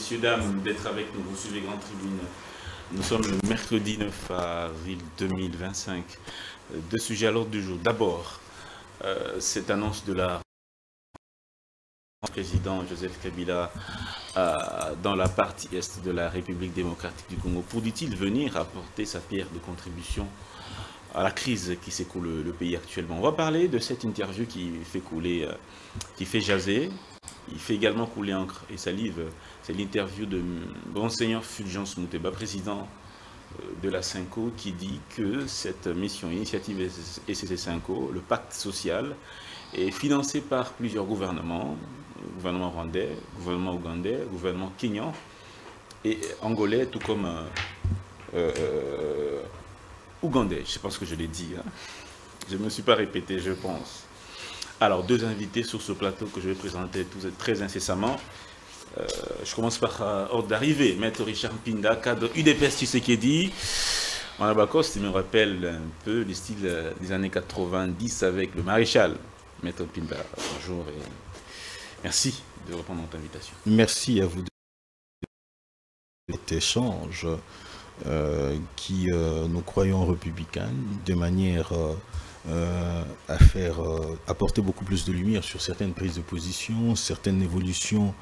messieurs, dames, d'être avec nous. Vous suivez Grande Tribune. Nous sommes le mercredi 9 avril 2025. Deux sujets à l'ordre du jour. D'abord, cette annonce de la président Joseph Kabila dans la partie est de la République démocratique du Congo. Pour, dit-il, venir apporter sa pierre de contribution à la crise qui secoue le pays actuellement. On va parler de cette interview qui fait couler, qui fait jaser. Il fait également couler encre et salive. C'est l'interview de Monseigneur Fulgence Mouteba, président de la Synco, qui dit que cette mission, initiative ECC Synco, le pacte social, est financé par plusieurs gouvernements, gouvernement rwandais, gouvernement ougandais, gouvernement kenyan et angolais, tout comme ougandais. Je ne sais pas ce que je l'ai dit. Hein. Je ne me suis pas répété, je pense. Alors, deux invités sur ce plateau que je vais présenter très incessamment. Je commence par ordre d'arrivée. Maître Richard Mpinda, cadre UDPS Tshisekedi. En Abacoste, il me rappelle un peu le style des années 90 avec le maréchal. Maître Mpinda, bonjour et merci de répondre à notre invitation. Merci à vous de cet échange qui, nous croyons, républicain, de manière à faire apporter beaucoup plus de lumière sur certaines prises de position, certaines évolutions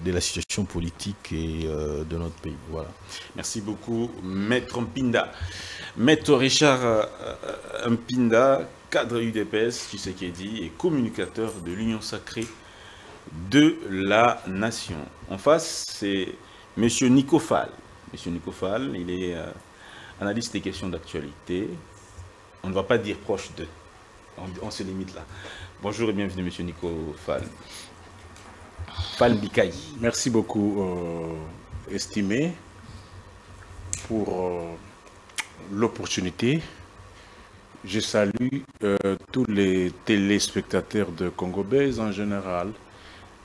de la situation politique et de notre pays. Voilà. Merci beaucoup, Maître Mpinda. Maître Richard Mpinda, cadre UDPS Tshisekedi et communicateur de l'Union sacrée de la Nation. En face, c'est M. Nico Fall. M. Nico Fall, il est analyste des questions d'actualité. On ne va pas dire proche de. On se limite là. Bonjour et bienvenue, M. Nico Fall. Fall Bikaï. Merci beaucoup, estimé, pour l'opportunité. Je salue tous les téléspectateurs de Congo Base en général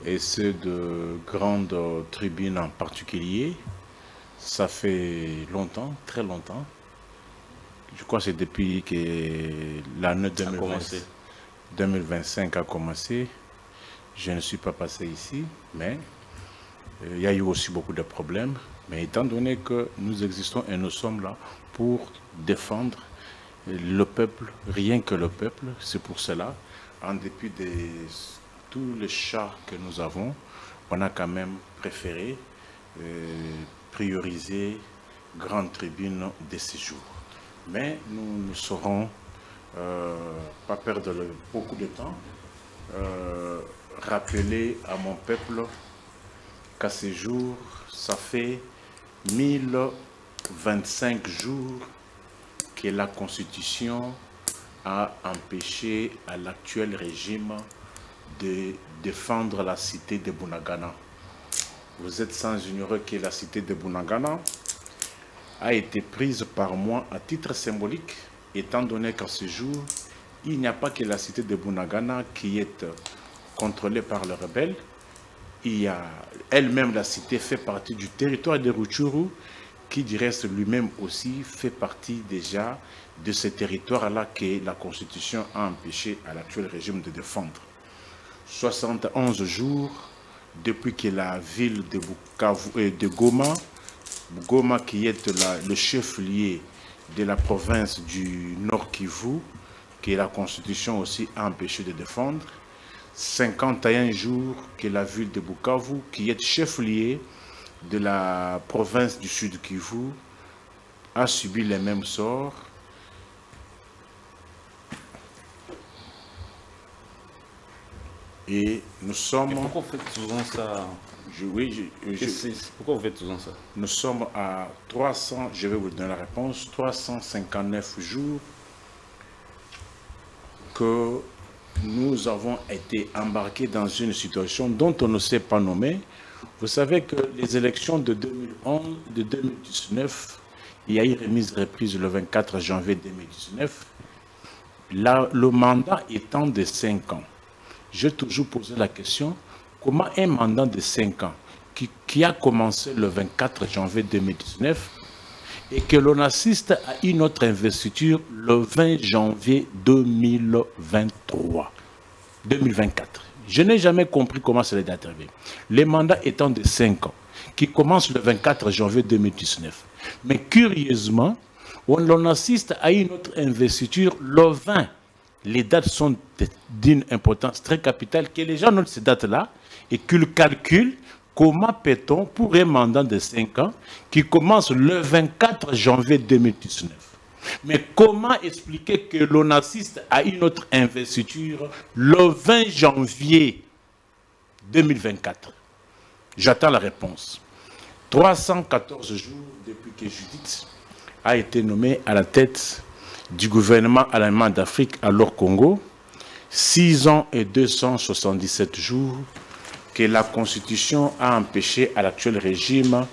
et ceux de Grande Tribune en particulier. Ça fait longtemps, très longtemps. Je crois que c'est depuis que l'année 2025 a commencé. Je ne suis pas passé ici, mais il y a eu aussi beaucoup de problèmes. Mais étant donné que nous existons et nous sommes là pour défendre le peuple, rien que le peuple, c'est pour cela, en dépit de tous les chats que nous avons, on a quand même préféré prioriser Grande Tribune de ces jours. Mais nous ne saurons pas perdre beaucoup de temps, rappeler à mon peuple qu'à ces jours, ça fait 1025 jours que la Constitution a empêché à l'actuel régime de défendre la cité de Bunagana. Vous êtes sans ignorer que la cité de Bunagana a été prise par moi à titre symbolique, étant donné qu'à ce jour, il n'y a pas que la cité de Bunagana qui est contrôlée par les rebelles. Il y a elle-même, la cité fait partie du territoire de Rutshuru, qui du reste lui-même aussi fait partie déjà de ce territoire-là que la Constitution a empêché à l'actuel régime de défendre. 71 jours depuis que la ville de Goma, qui est le chef-lieu de la province du Nord Kivu, que la Constitution aussi a empêché de défendre. 51 jours que la ville de Bukavu, qui est chef-lieu de la province du Sud Kivu, a subi les mêmes sorts. Et nous sommes... Et pourquoi vous faites souvent ça? Pourquoi vous faites souvent ça? Nous sommes à 300, je vais vous donner la réponse, 359 jours que nous avons été embarqués dans une situation dont on ne sait pas nommer. Vous savez que les élections de 2011, de 2019, il y a eu reprise le 24 janvier 2019, le mandat étant de 5 ans. J'ai toujours posé la question, comment un mandat de 5 ans qui a commencé le 24 janvier 2019 et que l'on assiste à une autre investiture le 20 janvier 2024. Je n'ai jamais compris comment cela est arrivé. Les mandats étant de 5 ans, qui commence le 24 janvier 2019. Mais curieusement, on assiste à une autre investiture le 20. Les dates sont d'une importance très capitale, que les gens notent ces dates-là et qu'ils calculent comment peut-on, pour un mandat de 5 ans, qui commence le 24 janvier 2019. Mais comment expliquer que l'on assiste à une autre investiture le 20 janvier 2024? J'attends la réponse. 314 jours depuis que Judith a été nommée à la tête du gouvernement allemand d'Afrique, alors Congo, 6 ans et 277 jours que la Constitution a empêché à l'actuel régime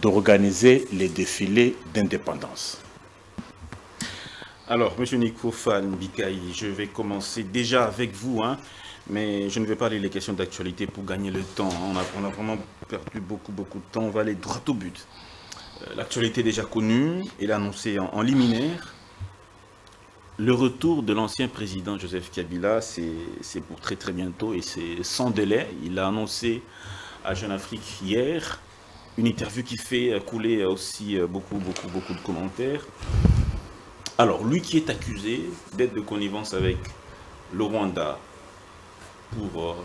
d'organiser les défilés d'indépendance. Alors, M. Nicofane Bikaï, je vais commencer déjà avec vous, hein, mais je ne vais pas aller les questions d'actualité pour gagner le temps. On a vraiment perdu beaucoup de temps. On va aller droit au but. L'actualité est déjà connue, elle a annoncé en liminaire. Le retour de l'ancien président Joseph Kabila, c'est pour très bientôt et c'est sans délai. Il a annoncé à Jeune Afrique hier une interview qui fait couler aussi beaucoup de commentaires. Alors, lui qui est accusé d'être de connivence avec le Rwanda pour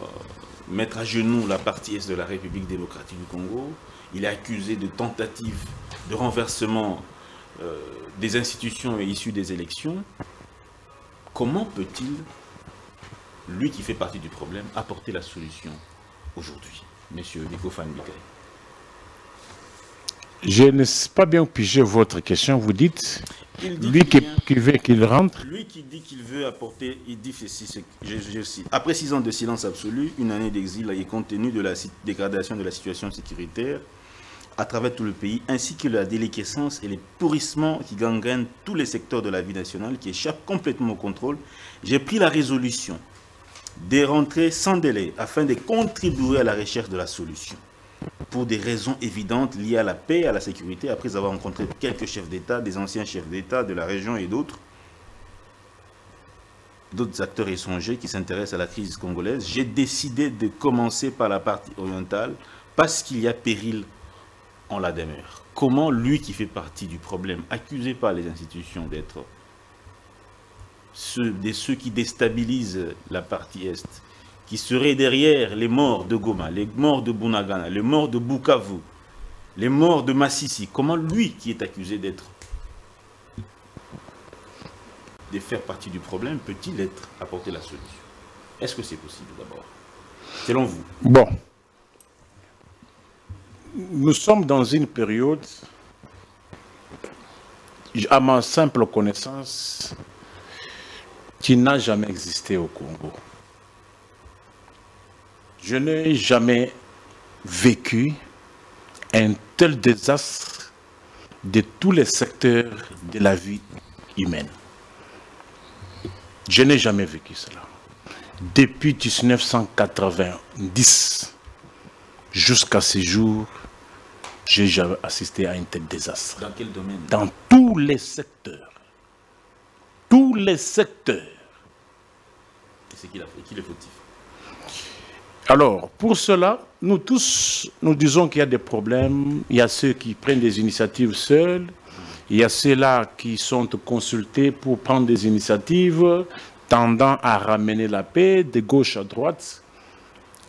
mettre à genoux la partie est de la République démocratique du Congo, il est accusé de tentative de renversement des institutions issues des élections. Comment peut-il, lui qui fait partie du problème, apporter la solution aujourd'hui, Monsieur Nicofane Bikaï? Je ne sais pas bien piger votre question. Vous dites, lui qui veut qu'il rentre. Lui qui dit qu'il veut apporter, il dit ceci, je cite, après 6 ans de silence absolu, une année d'exil et compte tenu de la dégradation de la situation sécuritaire à travers tout le pays, ainsi que la déliquescence et les pourrissements qui gangrènent tous les secteurs de la vie nationale, qui échappent complètement au contrôle, j'ai pris la résolution de rentrer sans délai afin de contribuer à la recherche de la solution. Pour des raisons évidentes liées à la paix et à la sécurité, après avoir rencontré quelques chefs d'État, des anciens chefs d'État de la région et d'autres acteurs étrangers qui s'intéressent à la crise congolaise, j'ai décidé de commencer par la partie orientale parce qu'il y a péril en la demeure. Comment lui qui fait partie du problème, accusé par les institutions d'être ceux qui déstabilisent la partie Est, qui seraient derrière les morts de Goma, les morts de Bunagana, les morts de Bukavu, les morts de Massissi, comment lui qui est accusé de faire partie du problème peut-il apporter la solution? Est-ce que c'est possible d'abord, selon vous? Bon. Nous sommes dans une période, à ma simple connaissance, qui n'a jamais existé au Congo. Je n'ai jamais vécu un tel désastre de tous les secteurs de la vie humaine. Je n'ai jamais vécu cela. Depuis 1990 jusqu'à ce jour, j'ai jamais assisté à un tel désastre. Dans quel domaine? Dans tous les secteurs. Tous les secteurs. Et c'est qui l'a fait? Qui est fautif? Alors, pour cela, nous tous, nous disons qu'il y a des problèmes. Il y a ceux qui prennent des initiatives seuls. Il y a ceux-là qui sont consultés pour prendre des initiatives tendant à ramener la paix de gauche à droite.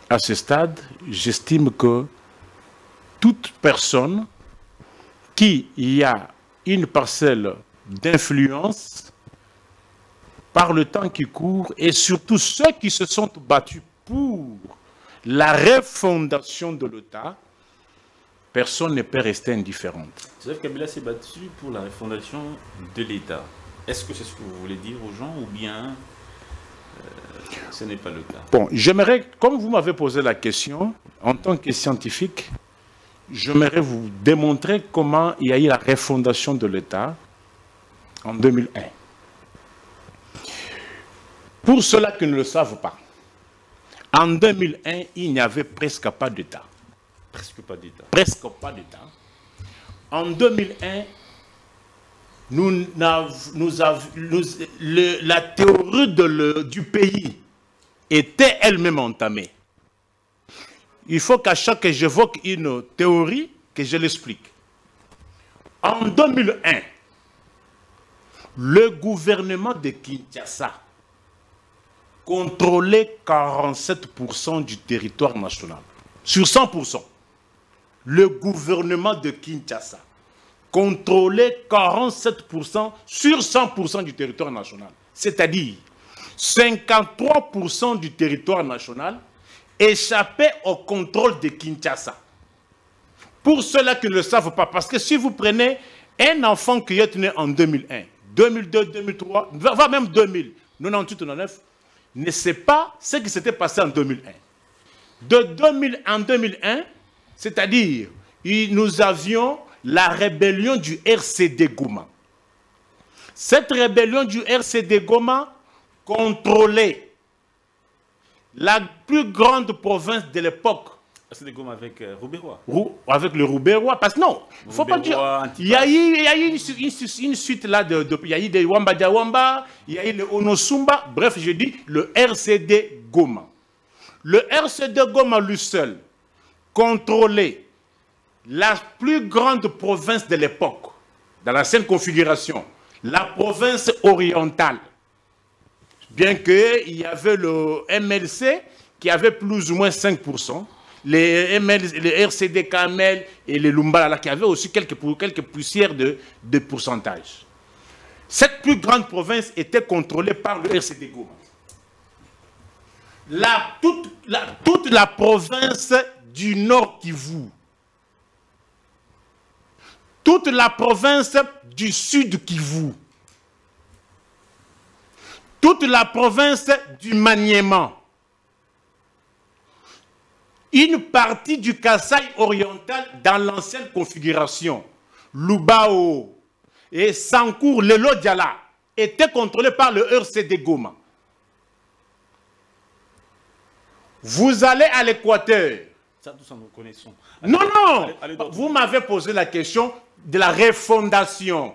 À ce stade, j'estime que toute personne qui y a une parcelle d'influence par le temps qui court et surtout ceux qui se sont battus pour la refondation de l'État, personne ne peut rester indifférent. Joseph Kabila s'est battu pour la refondation de l'État. Est-ce que c'est ce que vous voulez dire aux gens ou bien ce n'est pas le cas? Bon, j'aimerais, comme vous m'avez posé la question, en tant que scientifique, j'aimerais vous démontrer comment il y a eu la refondation de l'État en 2001. Pour ceux-là qui ne le savent pas, en 2001, il n'y avait presque pas d'État. Presque pas d'État. Presque pas d'État. En 2001, la théorie du pays était elle-même entamée. il faut qu'à chaque que j'évoque une théorie, que je l'explique. En 2001, le gouvernement de Kinshasa contrôlait 47% du territoire national. Sur 100%. Le gouvernement de Kinshasa contrôlait 47% sur 100% du territoire national. C'est-à-dire 53% du territoire national échappait au contrôle de Kinshasa. Pour ceux-là qui ne le savent pas, parce que si vous prenez un enfant qui est né en 2001, 2002, 2003, voire même 2000, 98, 99, ne sait pas ce qui s'était passé en 2001. De 2000 en 2001, c'est-à-dire, nous avions la rébellion du RCD Goma. Cette rébellion du RCD Goma contrôlait la plus grande province de l'époque. RCD Goma avec Rouberois. Avec le Rouberois, parce que non, il ne faut pas dire. Il y a eu une suite là, il y a eu des Wamba Diawamba, il y a eu le Onosumba, bref, je dis le RCD Goma. Le RCD Goma lui seul contrôlait la plus grande province de l'époque, dans l'ancienne configuration, la province orientale. Bien qu'il y avait le MLC qui avait plus ou moins 5%, les RCD Kamel et les Lumbala qui avaient aussi quelques poussières de pourcentage. Cette plus grande province était contrôlée par le RCD Goma. Toute la province du Nord Kivu, toute la province du Sud Kivu, toute la province du Maniema, une partie du Kasaï oriental dans l'ancienne configuration, Lubao et Sankour, Lelo Diala, étaient contrôlés par le RCD Goma. Vous allez à l'Équateur. Ça, tout ça, nous connaissons. Non, non, vous m'avez posé la question de la refondation.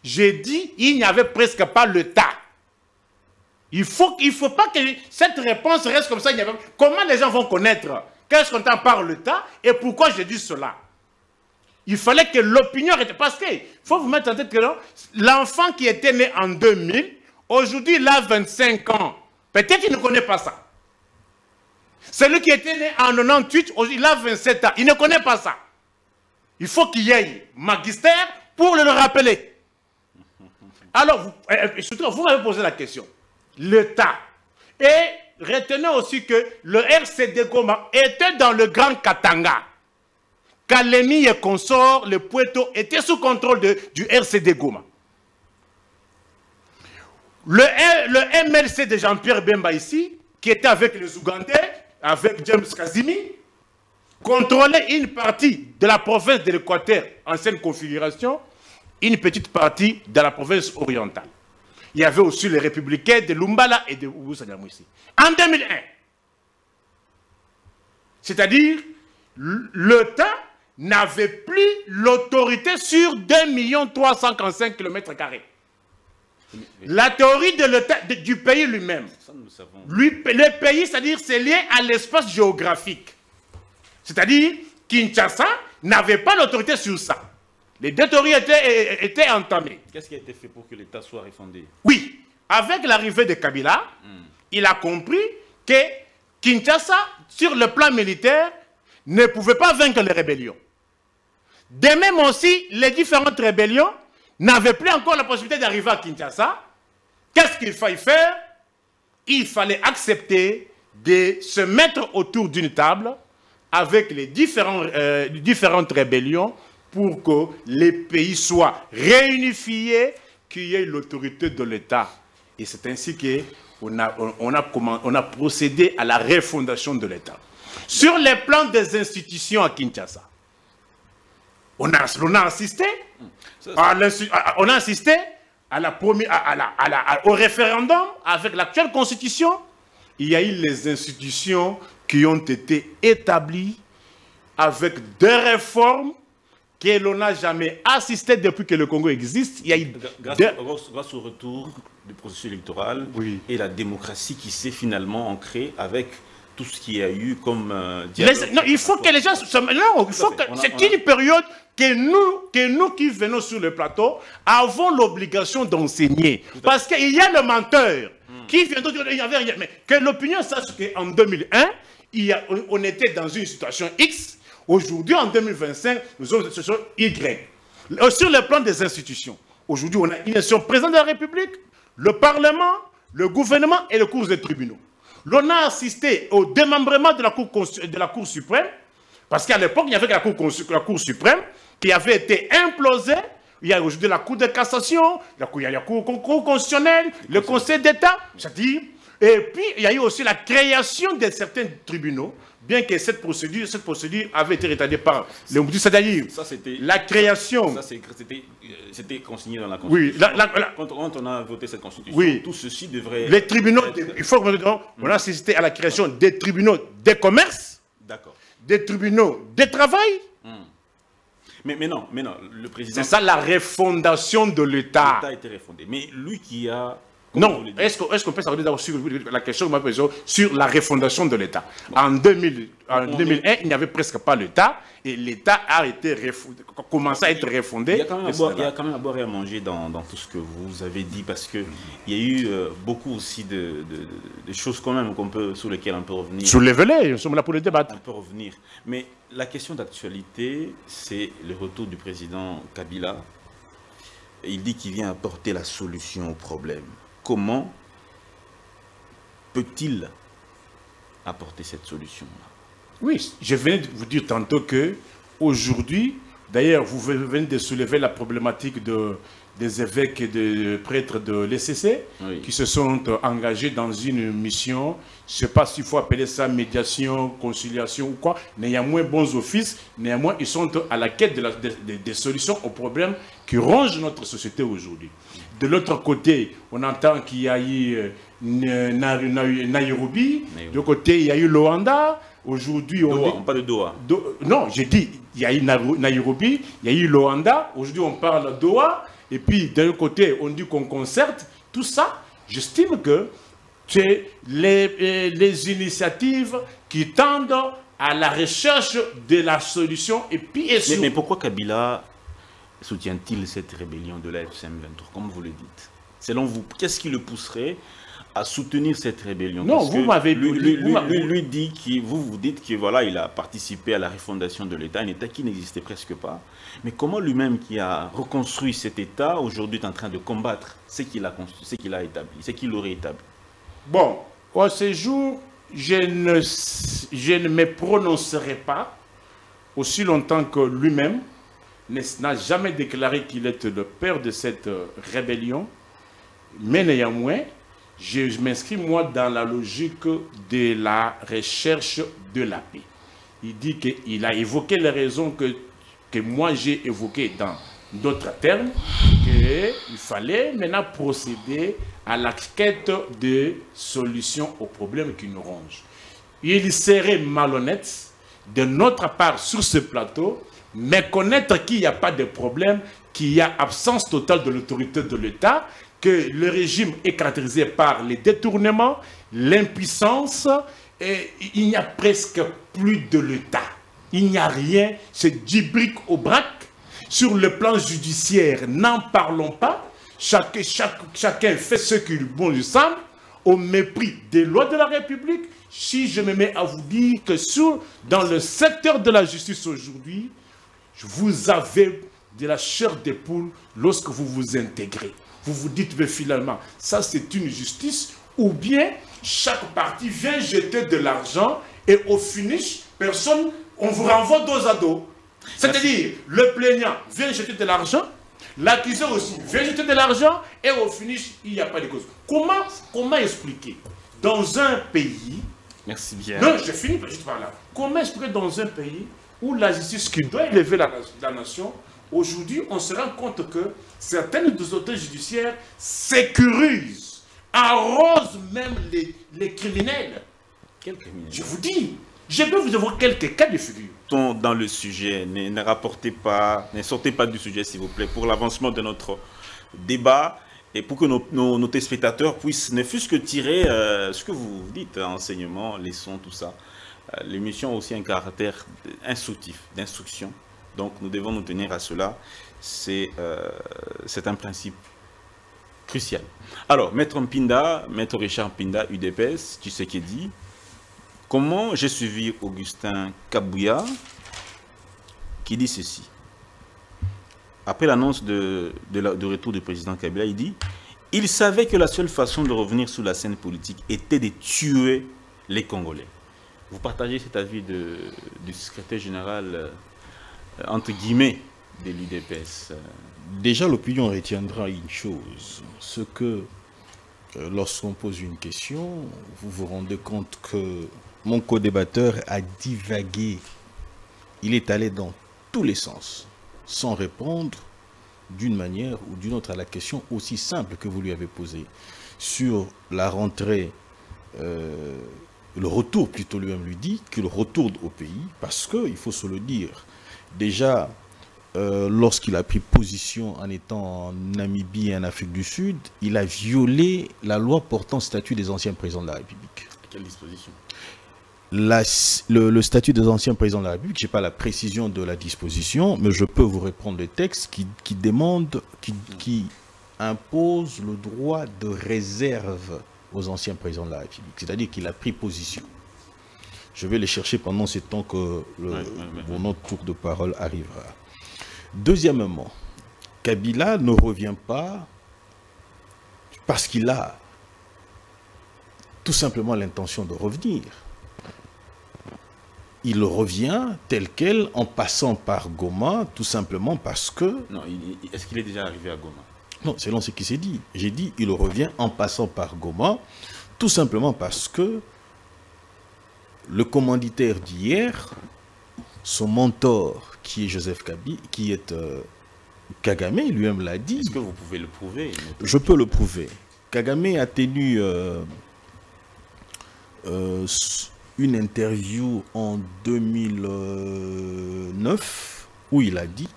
J'ai dit, il n'y avait presque pas le tas. Il faut pas que cette réponse reste comme ça. Comment les gens vont connaître qu'est-ce qu'on entend par le tas et pourquoi je dis cela? Il fallait que l'opinion... Parce qu'il faut vous mettre en tête que l'enfant qui était né en 2000, aujourd'hui il a 25 ans. Peut-être qu'il ne connaît pas ça. Celui qui était né en 98, aujourd'hui il a 27 ans. Il ne connaît pas ça. Il faut qu'il y ait magistère pour le rappeler. Alors, vous m'avez posé la question. L'État. Et retenez aussi que le RCD Goma était dans le Grand Katanga. Kalemi et consorts, le Puerto, étaient sous contrôle du RCD Goma. Le MLC de Jean-Pierre Bemba ici, qui était avec les Ougandais, avec James Kazimi, contrôlait une partie de la province de l'Équateur, ancienne configuration, une petite partie de la province orientale. Il y avait aussi les républicains de Lumbala et de Ousanyamou ici. En 2001, c'est-à-dire, l'État n'avait plus l'autorité sur 2 345 km². La théorie de l'État, du pays lui-même. Le pays, c'est-à-dire, c'est lié à l'espace géographique. C'est-à-dire, Kinshasa n'avait pas l'autorité sur ça. Les deux théories étaient entamées. Qu'est-ce qui a été fait pour que l'État soit refondé? Oui. Avec l'arrivée de Kabila, il a compris que Kinshasa, sur le plan militaire, ne pouvait pas vaincre les rébellions. De même aussi, les différentes rébellions n'avaient plus encore la possibilité d'arriver à Kinshasa. Qu'est-ce qu'il fallait faire? Il fallait accepter de se mettre autour d'une table avec les différentes rébellions pour que les pays soient réunifiés, qu'il y ait l'autorité de l'État. Et c'est ainsi qu'on a procédé à la refondation de l'État. Sur les plans des institutions à Kinshasa, on a assisté au référendum avec l'actuelle constitution. Il y a eu les institutions qui ont été établies avec des réformes que l'on n'a jamais assisté depuis que le Congo existe. Il y a eu grâce au retour du processus électoral et la démocratie qui s'est finalement ancrée avec tout ce qu'il y a eu comme non, il faut que les gens... Non, il faut que... C'est une période que nous qui venons sur le plateau avons l'obligation d'enseigner. Parce qu'il y a le menteur qui vient de dire qu'il n'y avait rien. Mais que l'opinion sache qu'en 2001, on était dans une situation X. Aujourd'hui, en 2025, nous sommes dans une situation Y. Sur le plan des institutions, aujourd'hui, on a une institution présidente de la République, le Parlement, le gouvernement et le cours des tribunaux. L'on a assisté au démembrement de la Cour suprême, parce qu'à l'époque, il n'y avait que la Cour suprême qui avait été implosée. Il y a aujourd'hui la Cour de cassation, il y a la Cour constitutionnelle, le Conseil d'État, c'est-à-dire. Et puis, il y a eu aussi la création de certains tribunaux, bien que cette procédure avait été rétablie par les Mobutu, c'est-à-dire la création. Ça, c'était consigné dans la Constitution. Oui, quand on a voté cette Constitution, oui, tout ceci devrait... Les tribunaux, il faut qu'on a assisté à la création des tribunaux des commerces, des tribunaux des travail. Mais non, le président... C'est ça la refondation de l'État. L'État a été refondé. Mais lui qui a... Non, est-ce qu'on peut s'arrêter d'abord sur la question que m'a posée sur la refondation de l'État? En 2001, il n'y avait presque pas l'État et l'État a commencé à être refondé. Il y a quand même à boire et à manger dans tout ce que vous avez dit, parce qu'il y a eu beaucoup aussi de choses quand même sur lesquelles on peut revenir. Soulevez-les, nous sommes là pour les débattre. On peut revenir. Mais la question d'actualité, c'est le retour du président Kabila. Il dit qu'il vient apporter la solution au problème. Comment peut-il apporter cette solution-là? Oui, je venais de vous dire tantôt que aujourd'hui, d'ailleurs, vous venez de soulever la problématique des évêques et des prêtres de l'ECC qui se sont engagés dans une mission, je ne sais pas s'il faut appeler ça médiation, conciliation ou quoi, néanmoins bons offices, néanmoins ils sont à la quête des solutions aux problèmes qui rongent notre société aujourd'hui. De l'autre côté, on entend qu'il y a eu Nairobi, de l'autre côté il y a eu Luanda, aujourd'hui on dit... Pas de Doha. Non, j'ai dit, il y a eu Nairobi, il y a eu Luanda, aujourd'hui on parle de Doha, et puis d'un côté on dit qu'on concerte, tout ça, j'estime que c'est les initiatives qui tendent à la recherche de la solution. Et puis, mais pourquoi Kabila soutient-il cette rébellion de la FCM23, comme vous le dites? Selon vous, qu'est-ce qui le pousserait à soutenir cette rébellion? Non, vous m'avez lui dit vous dites que voilà, il a participé à la refondation de l'État, un État qui n'existait presque pas. Mais comment lui-même qui a reconstruit cet État, aujourd'hui est en train de combattre ce qu'il a construit, ce qu'il a établi, ce qu'il aurait établi? Bon, à ce jour, je ne me prononcerai pas aussi longtemps que lui-même n'a jamais déclaré qu'il est le père de cette rébellion. Mais néanmoins, je m'inscris moi dans la logique de la recherche de la paix. Il dit qu'il a évoqué les raisons que moi j'ai évoquées dans d'autres termes, qu'il fallait maintenant procéder à la quête de solutions aux problèmes qui nous rongent. Il serait malhonnête de notre part sur ce plateau, méconnaître qu'il n'y a pas de problème, qu'il y a absence totale de l'autorité de l'État, que le régime est caractérisé par les détournements, l'impuissance, et il n'y a presque plus de l'État. Il n'y a rien, c'est du bric au brac. Sur le plan judiciaire, n'en parlons pas. Chacun fait ce qu'il lui semble, au mépris des lois de la République. Si je me mets à vous dire que dans le secteur de la justice aujourd'hui, vous avez de la chair de poule lorsque vous vous intégrez. Vous vous dites, mais finalement, ça c'est une justice, ou bien chaque partie vient jeter de l'argent et au finish, personne, on vous renvoie dos à dos. C'est-à-dire, le plaignant vient jeter de l'argent, l'accusé aussi vient jeter de l'argent et au finish, il n'y a pas de cause. Comment expliquer dans un pays... Merci bien. Non, je finis juste par là. Comment expliquer dans un pays où la justice qui doit élever la nation, aujourd'hui, on se rend compte que certaines des autorités judiciaires sécurisent, arrosent même les criminels. Quels criminels? Je vous dis, je peux vous avoir quelques cas de figure. Dans le sujet, ne sortez pas du sujet s'il vous plaît, pour l'avancement de notre débat. et pour que nos téléspectateurs puissent ne fût-ce que tirer ce que vous dites, enseignement, leçons, tout ça. L'émission a aussi un caractère instructif, d'instruction. Donc nous devons nous tenir à cela. C'est un principe crucial. Alors, Maître Richard Mpinda, UDPS, Tshisekedi, comment j'ai suivi Augustin Kabouya qui dit ceci. Après l'annonce de retour du président Kabila, il dit « Il savait que la seule façon de revenir sur la scène politique était de tuer les Congolais. » Vous partagez cet avis du secrétaire général, entre guillemets, de l'UDPS? Déjà, l'opinion retiendra une chose, ce que lorsqu'on pose une question, vous vous rendez compte que mon co-débatteur a divagué. Il est allé dans tous les sens, sans répondre d'une manière ou d'une autre à la question aussi simple que vous lui avez posée. Sur la rentrée, le retour, plutôt lui-même lui dit, qu'il retourne au pays, parce que, il faut se le dire, déjà, lorsqu'il a pris position en étant en Namibie et en Afrique du Sud, il a violé la loi portant statut des anciens présidents de la République. Quelle disposition? Le statut des anciens présidents de la République, je n'ai pas la précision de la disposition, mais je peux vous reprendre le texte qui demande, qui impose le droit de réserve aux anciens présidents de la République. C'est-à-dire qu'il a pris position. Je vais les chercher pendant ce temps que notre tour de parole arrivera. Deuxièmement, Kabila ne revient pas parce qu'il a tout simplement l'intention de revenir. Il revient tel quel en passant par Goma, tout simplement parce que... Non, est-ce qu'il est déjà arrivé à Goma? Non, selon ce qui s'est dit. J'ai dit il revient en passant par Goma, tout simplement parce que le commanditaire d'hier, son mentor, qui est Joseph Kabila, qui est Kagame, lui-même l'a dit. Est-ce que vous pouvez le prouver? Je peux le prouver. Kagame a tenu une interview en 2009 où il a dit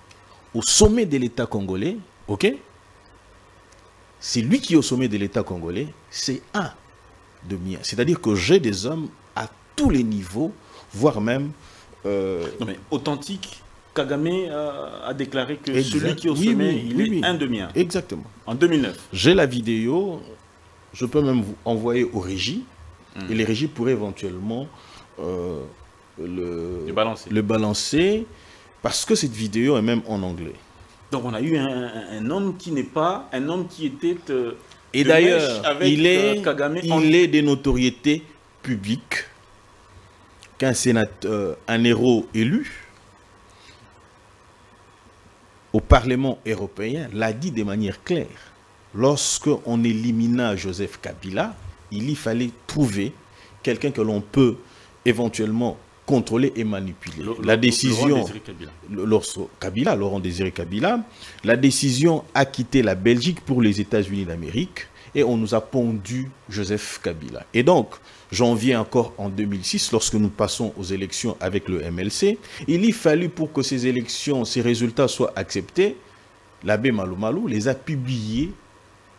au sommet de l'État congolais, ok, c'est lui qui est au sommet de l'État congolais, c'est un de mien. C'est-à-dire que j'ai des hommes à tous les niveaux, voire même... Non mais authentique, Kagame a déclaré que celui qui est au sommet, il est un de mien. Exactement. En 2009. J'ai la vidéo, je peux même vous envoyer aux régies, et les régies pourraient éventuellement le balancer, parce que cette vidéo est même en anglais. Donc on a eu un homme qui n'est pas, un homme qui était... et d'ailleurs, il est de notoriété publique qu'un sénateur, un héros élu au Parlement européen l'a dit de manière claire. Lorsqu'on élimina Joseph Kabila, il y fallait trouver quelqu'un que l'on peut éventuellement contrôler et manipuler. La décision, Laurent Désiré Kabila, la décision a quitté la Belgique pour les États-Unis d'Amérique et on nous a pondu Joseph Kabila. Et donc, j'en viens encore en 2006, lorsque nous passons aux élections avec le MLC, il y fallut pour que ces élections, ces résultats soient acceptés, l'abbé Malou Malou les a publiés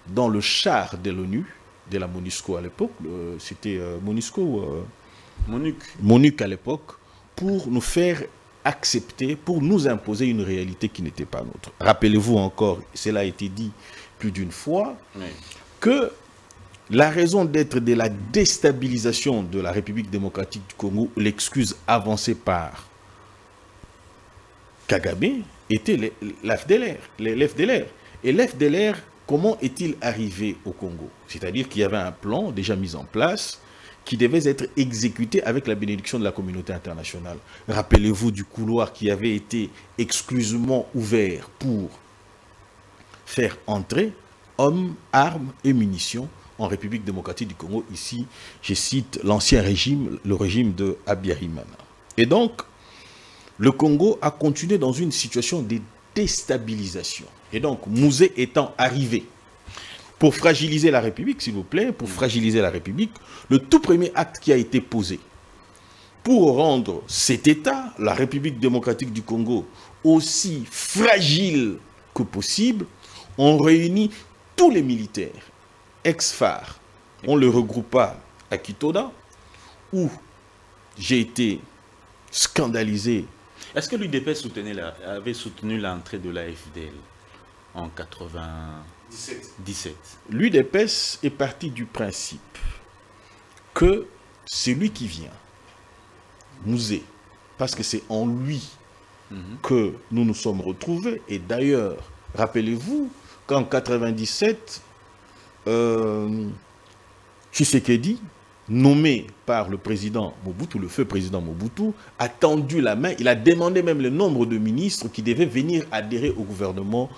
dans le char de l'ONU, de la MONUSCO à l'époque, c'était MONUC à l'époque, pour nous faire accepter, pour nous imposer une réalité qui n'était pas nôtre. Rappelez-vous encore, cela a été dit plus d'une fois, que la raison d'être de la déstabilisation de la République démocratique du Congo, l'excuse avancée par Kagame, était l'FDLR. Et l'FDLR, comment est-il arrivé au Congo? C'est-à-dire qu'il y avait un plan déjà mis en place qui devait être exécuté avec la bénédiction de la communauté internationale. Rappelez-vous du couloir qui avait été exclusivement ouvert pour faire entrer hommes, armes et munitions en République démocratique du Congo. Ici, je cite l'ancien régime, le régime de Habyarimana. Et donc, le Congo a continué dans une situation de déstabilisation. Et donc, Mouzé étant arrivé pour fragiliser la République, s'il vous plaît, pour fragiliser la République, le tout premier acte qui a été posé pour rendre cet État, la République démocratique du Congo, aussi fragile que possible, on réunit tous les militaires ex-FAR, on le regroupa à Kitoda, où j'ai été scandalisé. Est-ce que l'UDPS avait soutenu l'entrée de l'AFDL en 97? L'UDPS est parti du principe que celui qui vient, Mouzé, parce que c'est en lui que nous nous sommes retrouvés. Et d'ailleurs, rappelez-vous qu'en 97, Tshisekedi, nommé par le président Mobutu, le feu président Mobutu, a tendu la main. Il a demandé même le nombre de ministres qui devaient venir adhérer au gouvernement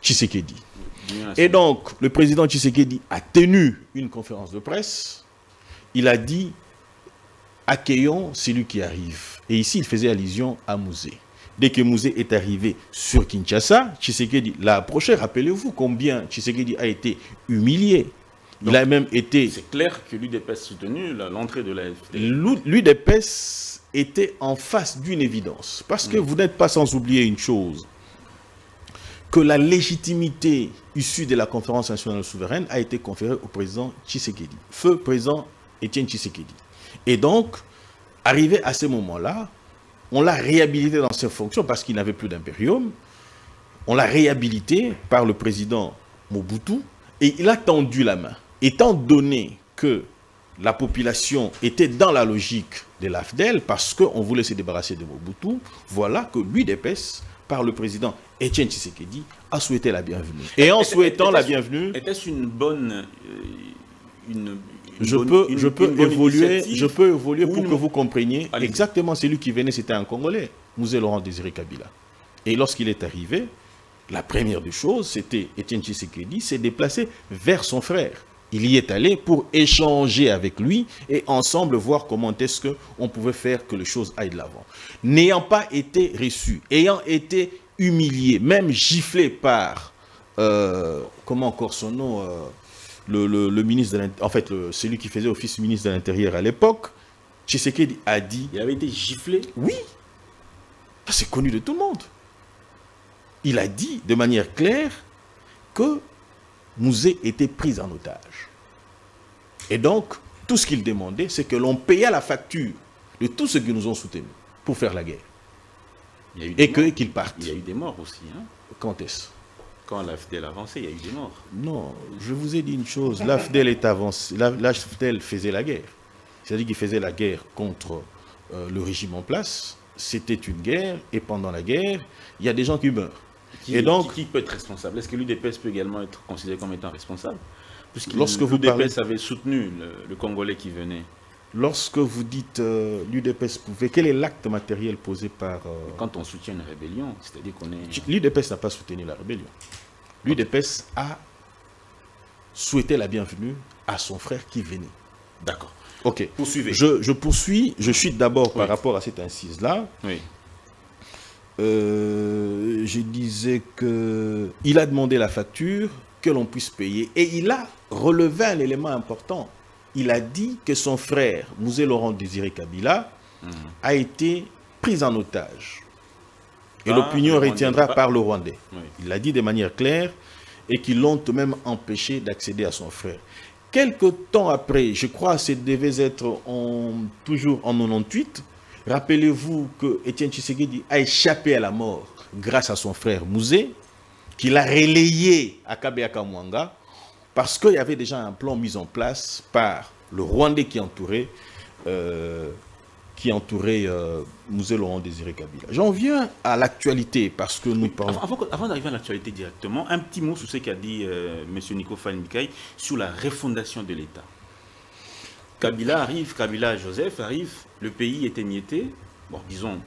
Tshisekedi. Et donc, le président Tshisekedi a tenu une conférence de presse. Il a dit, accueillons celui qui arrive. Et ici, il faisait allusion à Mouzé. Dès que Mouzé est arrivé sur Kinshasa, Tshisekedi l'a approché. Rappelez-vous combien Tshisekedi a été humilié. Il a même été... C'est clair que l'UDPS soutenu l'entrée de l'AFD. L'UDPS était en face d'une évidence. Parce que vous n'êtes pas sans oublier une chose. Que la légitimité issue de la conférence nationale souveraine a été conférée au président Tshisekedi. Feu président Étienne Tshisekedi. Et donc, arrivé à ce moment-là, on l'a réhabilité dans ses fonctions parce qu'il n'avait plus d'impérium. On l'a réhabilité par le président Mobutu et il a tendu la main. Étant donné que la population était dans la logique de l'AFDEL parce qu'on voulait se débarrasser de Mobutu, voilà que l'UDPS, par le président Étienne Tshisekedi, a souhaité la bienvenue. Et en souhaitant la bienvenue... Était-ce une bonne... Je peux évoluer pour que vous compreniez. Exactement, celui qui venait, c'était un Congolais, Mouzé Laurent Désiré Kabila. Et lorsqu'il est arrivé, la première des choses, c'était Étienne Tshisekedi s'est déplacé vers son frère. Il y est allé pour échanger avec lui et ensemble voir comment est-ce qu'on pouvait faire que les choses aillent de l'avant. N'ayant pas été reçu, ayant été humilié, même giflé par, comment encore son nom, le ministre de l'Intérieur, en fait, celui qui faisait office ministre de l'Intérieur à l'époque, Tshisekedi a dit... Il avait été giflé? Oui. C'est connu de tout le monde. Il a dit de manière claire que Mouzé était pris en otage. Et donc, tout ce qu'il demandait, c'est que l'on payait la facture de tous ceux qui nous ont soutenus pour faire la guerre. Et qu'ils partent. Il y a eu des morts aussi. Hein? Quand est-ce? Quand l'AFDEL avançait, il y a eu des morts. Non, je vous ai dit une chose. L'AFDEL est avancé. L'AFDEL faisait la guerre. C'est-à-dire qu'il faisait la guerre contre le régime en place. C'était une guerre. Et pendant la guerre, il y a des gens qui meurent. Qui peut être responsable? Est-ce que l'UDPS peut également être considéré comme étant responsable? Puisque l'UDPS avait soutenu le Congolais qui venait. Lorsque vous dites l'UDPS pouvait, quel est l'acte matériel posé par... Quand on soutient une rébellion, c'est-à-dire qu'on est... L'UDPS n'a pas soutenu la rébellion. L'UDPS a souhaité la bienvenue à son frère qui venait. D'accord. Ok. Poursuivez. Je poursuis. Je suis d'abord par rapport à cette incise-là. Oui. Je disais qu'il a demandé la facture, que l'on puisse payer. Et il a relevé un élément important. Il a dit que son frère, Mouzé Laurent Désiré Kabila, a été pris en otage. Et l'opinion retiendra par le Rwandais. Oui. Il l'a dit de manière claire et qu'ils l'ont même empêché d'accéder à son frère. Quelque temps après, je crois que ça devait être toujours en 98, rappelez-vous que Étienne Tshisekedi a échappé à la mort grâce à son frère Mouzé, qu'il a relayé à Kabeka Mwanga, parce qu'il y avait déjà un plan mis en place par le Rwandais qui entourait Mouzé Laurent Désiré Kabila. J'en viens à l'actualité parce que nous parlons... Avant d'arriver à l'actualité directement, un petit mot sur ce qu'a dit M. Nico Fall-Mikaï sur la refondation de l'État. Kabila arrive, Kabila Joseph arrive, le pays est émietté. Bon, disons,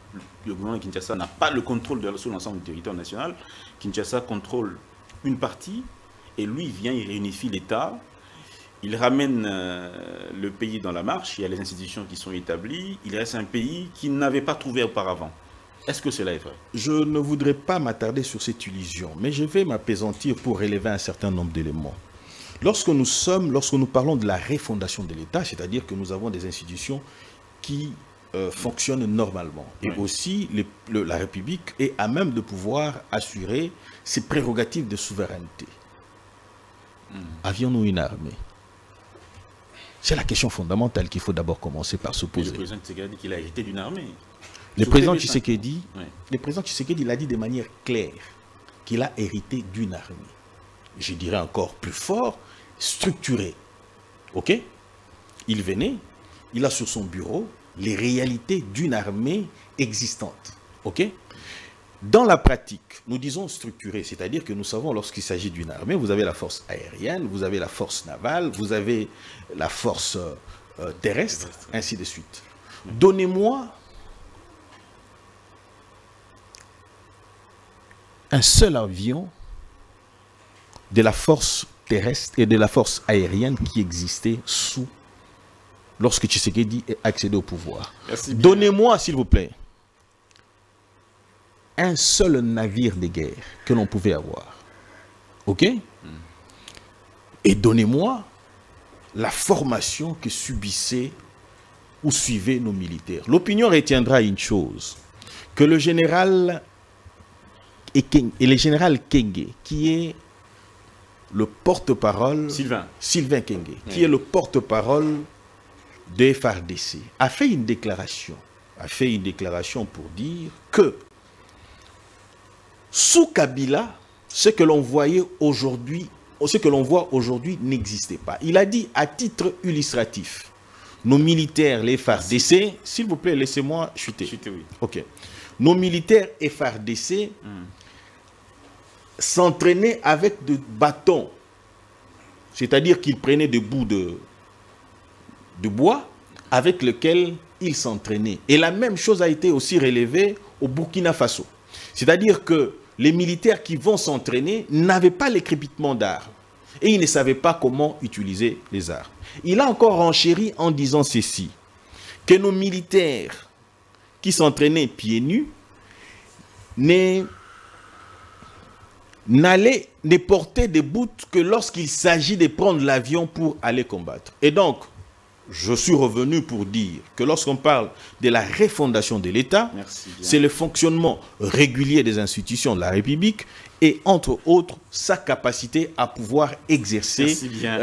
le gouvernement de Kinshasa n'a pas le contrôle sur l'ensemble du territoire national. Kinshasa contrôle une partie et lui vient, il réunifie l'État. Il ramène le pays dans la marche, il y a les institutions qui sont établies, il reste un pays qu'il n'avait pas trouvé auparavant. Est-ce que cela est vrai? Je ne voudrais pas m'attarder sur cette illusion, mais je vais m'apaisantir pour relever un certain nombre d'éléments. Lorsque nous parlons de la refondation de l'État, c'est-à-dire que nous avons des institutions qui fonctionne normalement. Et aussi, la République est à même de pouvoir assurer ses prérogatives de souveraineté. Avions-nous une armée? C'est la question fondamentale qu'il faut d'abord commencer par se poser. Le président Tshisekedi a dit qu'il a hérité d'une armée. Le président Tshisekedi l'a dit de manière claire, qu'il a hérité d'une armée. Je dirais encore plus fort, structurée. Ok? Il venait, il a sur son bureau les réalités d'une armée existante. Ok? Dans la pratique, nous disons structurée, c'est-à-dire que nous savons lorsqu'il s'agit d'une armée, vous avez la force aérienne, vous avez la force navale, vous avez la force terrestre, ainsi de suite. Donnez-moi un seul avion de la force terrestre et de la force aérienne qui existait lorsque Tshisekedi est accédé au pouvoir. Donnez-moi, s'il vous plaît, un seul navire de guerre que l'on pouvait avoir. Ok? Et donnez-moi la formation que subissaient ou suivaient nos militaires. L'opinion retiendra une chose, que le général et le général Kenge, qui est le porte-parole, Sylvain Kenge, qui est le porte-parole de FARDC, a fait une déclaration pour dire que sous Kabila, ce que l'on voit aujourd'hui n'existait pas. Il a dit à titre illustratif, nos militaires, les FARDC, s'il vous plaît, laissez-moi chuter. Oui. Ok. Nos militaires FARDC s'entraînaient avec des bâtons, c'est-à-dire qu'ils prenaient des bouts de bois avec lesquels ils s'entraînaient. Et la même chose a été aussi relevée au Burkina Faso. C'est-à-dire que les militaires qui vont s'entraîner n'avaient pas les crépitements d'armes. Et ils ne savaient pas comment utiliser les armes. Il a encore renchéri en disant ceci, que nos militaires qui s'entraînaient pieds nus ne portaient des bouts que lorsqu'il s'agit de prendre l'avion pour aller combattre. Et donc, je suis revenu pour dire que lorsqu'on parle de la refondation de l'État, c'est le fonctionnement régulier des institutions de la République et, entre autres, sa capacité à pouvoir exercer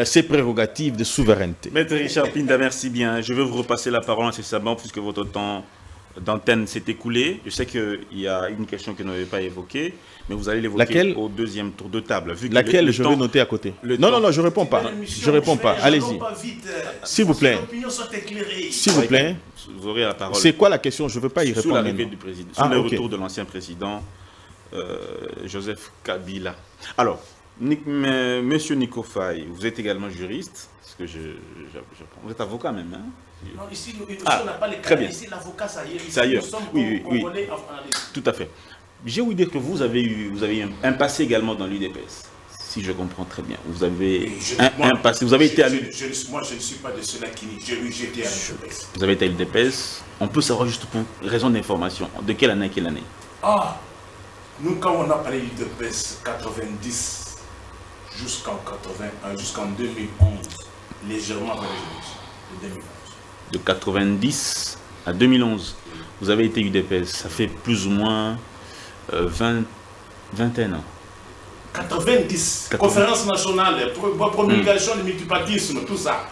ses prérogatives de souveraineté. Maître Richard Pinda, merci bien. Je vais vous repasser la parole incessamment puisque votre temps d'antenne s'est écoulé. Je sais qu'il y a une question que vous n'avez pas évoquée, mais vous allez l'évoquer au deuxième tour de table. Vu que laquelle je vais noter à côté. Non, je ne réponds pas. Je ne réponds pas. Allez-y. S'il vous plaît. S'il vous plaît. Vous aurez la parole. C'est quoi la question? Je ne veux pas y répondre. Sur l'arrivée du président, sur le retour de l'ancien président Joseph Kabila. Alors, Monsieur Nico Faye, vous êtes également juriste. Parce que vous êtes avocat même, hein? Non, ici, on n'a pas les très bien. Ici, l'avocat, ça y est. C'est ailleurs. Oui. Tout à fait. J'ai ouï dire que vous avez eu un passé également dans l'UDPS. Si je comprends très bien. Vous avez un passé. Vous avez été à l'UDPS. Moi, je ne suis pas de ceux-là qui j'ai été à l'UDPS. Vous avez été à l'UDPS. On peut savoir juste pour raison d'information. De quelle année à quelle année? Nous, quand on a parlé de l'UDPS 90 jusqu'en 81, jusqu'en 2011, légèrement avant les élections de 2011. De 90 à 2011, vous avez été UDPS, ça fait plus ou moins 21 ans. 90, conférence nationale, promulgation du multipartisme, tout ça,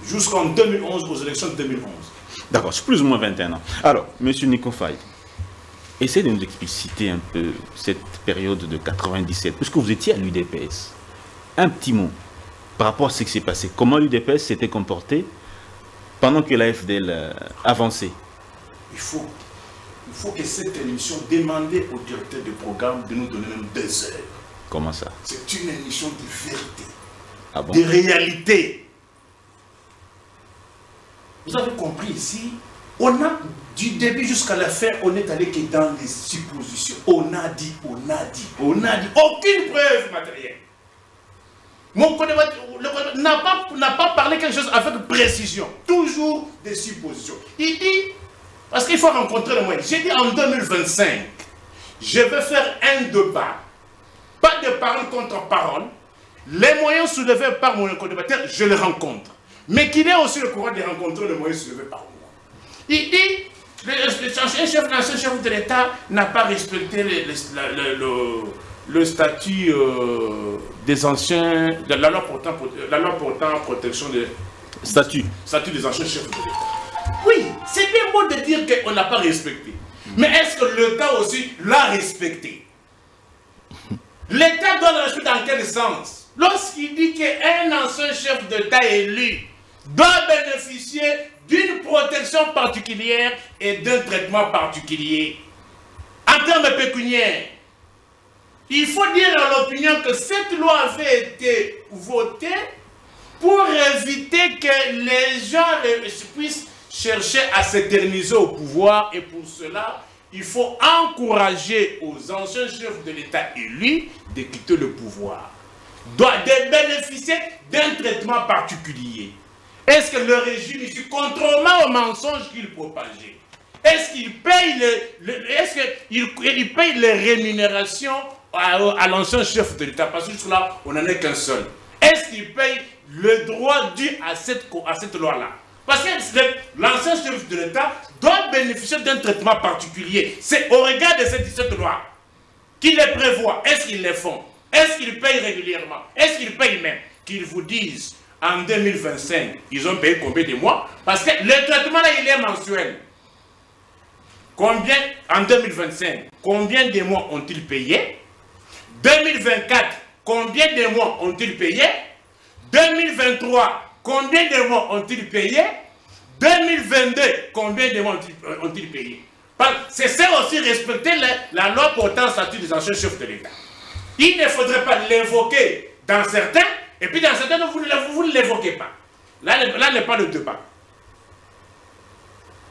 jusqu'en 2011, aux élections de 2011. D'accord, c'est plus ou moins 21 ans. Alors, M. Nico Faye, essayez de nous expliciter un peu cette période de 97, puisque vous étiez à l'UDPS. Un petit mot par rapport à ce qui s'est passé. Comment l'UDPS s'était comporté pendant que la FDL avançait? Il faut que cette émission demande au directeur du programme de nous donner même 2 heures. Comment ça? C'est une émission de vérité, de réalité. Vous avez compris ici, on a, du début jusqu'à la fin, on est allé que dans les suppositions. On a dit, aucune preuve matérielle. Mon co-débatteur n'a pas parlé quelque chose avec précision. Toujours des suppositions. Il dit, parce qu'il faut rencontrer le moyen. J'ai dit en 2025, je vais faire un débat. Pas de parole contre parole. Les moyens soulevés par mon co-débatteur, je les rencontre. Mais qu'il ait aussi le courage de rencontrer les moyens soulevés par moi. Il dit, l'ancien chef de l'État n'a pas respecté le statut des anciens, de la loi portant protection des statut des anciens chefs de l'État. Oui, c'est bien beau de dire qu'on n'a pas respecté. Mais est-ce que l'État aussi l'a respecté? L'État doit le respecter dans quel sens? Lorsqu'il dit qu'un ancien chef d'État élu doit bénéficier d'une protection particulière et d'un traitement particulier en termes pécuniaires, il faut dire à l'opinion que cette loi avait été votée pour éviter que les gens puissent chercher à s'éterniser au pouvoir, et pour cela, il faut encourager aux anciens chefs de l'État élus de quitter le pouvoir, de bénéficier d'un traitement particulier. Est-ce que le régime ici, contrairement aux mensonges qu'il propageait, est-ce qu'il paye les rémunérations à l'ancien chef de l'État? Parce que jusque là, on n'en est qu'un seul. Est-ce qu'il paye le droit dû à cette loi-là? Parce que l'ancien chef de l'État doit bénéficier d'un traitement particulier. C'est au regard de cette loi qu'il les prévoit. Est-ce qu'ils les font? Est-ce qu'ils payent régulièrement? Est-ce qu'ils payent même? Qu'ils vous disent, en 2025, ils ont payé combien de mois? Parce que le traitement là, il est mensuel. Combien, en 2025, combien de mois ont-ils payé? 2024, combien de mois ont-ils payé? 2023, combien de mois ont-ils payé? 2022, combien de mois ont-ils payé? C'est ça aussi, respecter la loi portant statut des anciens chefs de l'État. Il ne faudrait pas l'évoquer dans certains, et puis dans certains, vous ne l'évoquez pas. Là n'est pas le débat.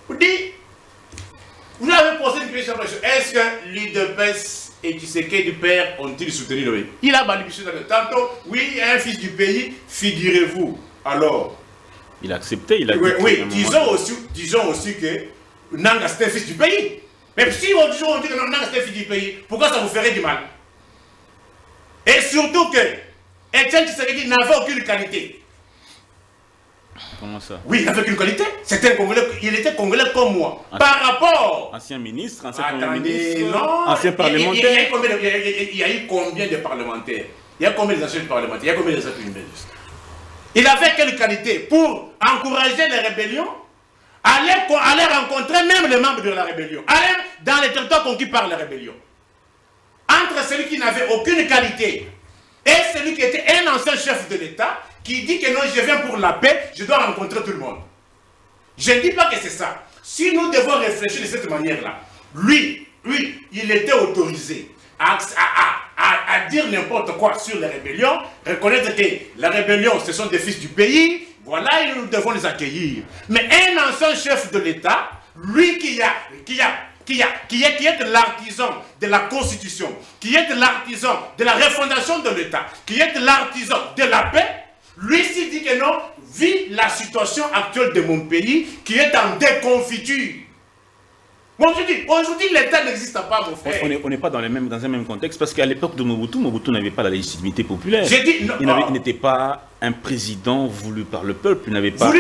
Vous dites, vous avez posé une question, est-ce que l'UDPS et Tshisekedi du père ont-ils soutenu le pays? Il a balbutié tantôt, oui, un fils du pays, figurez-vous. Alors, il a accepté, il a dit. Oui, disons aussi que Nanga c'était un fils du pays. Mais si on dit que Nanga c'était un fils du pays, pourquoi ça vous ferait du mal? Et surtout que Etienne Tshisekedi n'avait aucune qualité. Comment ça? Oui, il n'avait aucune qualité. C'était un Congolais, il était Congolais comme moi. Par rapport... Ancien ministre, ancien Attendez, ministre, non, ancien parlementaire. Il y a eu combien de parlementaires? Il y a combien d'anciens parlementaires? Il y a combien d'anciens ministres? Il avait quelle qualité? Pour encourager les rébellions, aller rencontrer même les membres de la rébellion, aller dans les territoires conquis par la rébellion. Entre celui qui n'avait aucune qualité et celui qui était un ancien chef de l'État, qui dit que non, je viens pour la paix, je dois rencontrer tout le monde. Je ne dis pas que c'est ça. Si nous devons réfléchir de cette manière-là, lui, il était autorisé à dire n'importe quoi sur les rébellions, reconnaître que la rébellion, ce sont des fils du pays, voilà, et nous devons les accueillir. Mais un ancien chef de l'État, lui qui est l'artisan de la Constitution, qui est l'artisan de la refondation de l'État, qui est l'artisan de la paix, lui s'il dit que non, vit la situation actuelle de mon pays qui est en déconfiture. Moi je dis, aujourd'hui l'État n'existe pas, mon frère. On n'est pas dans un même contexte, parce qu'à l'époque de Mobutu n'avait pas la légitimité populaire. J'ai dit, non, il n'était pas un président voulu par le peuple, il n'avait pas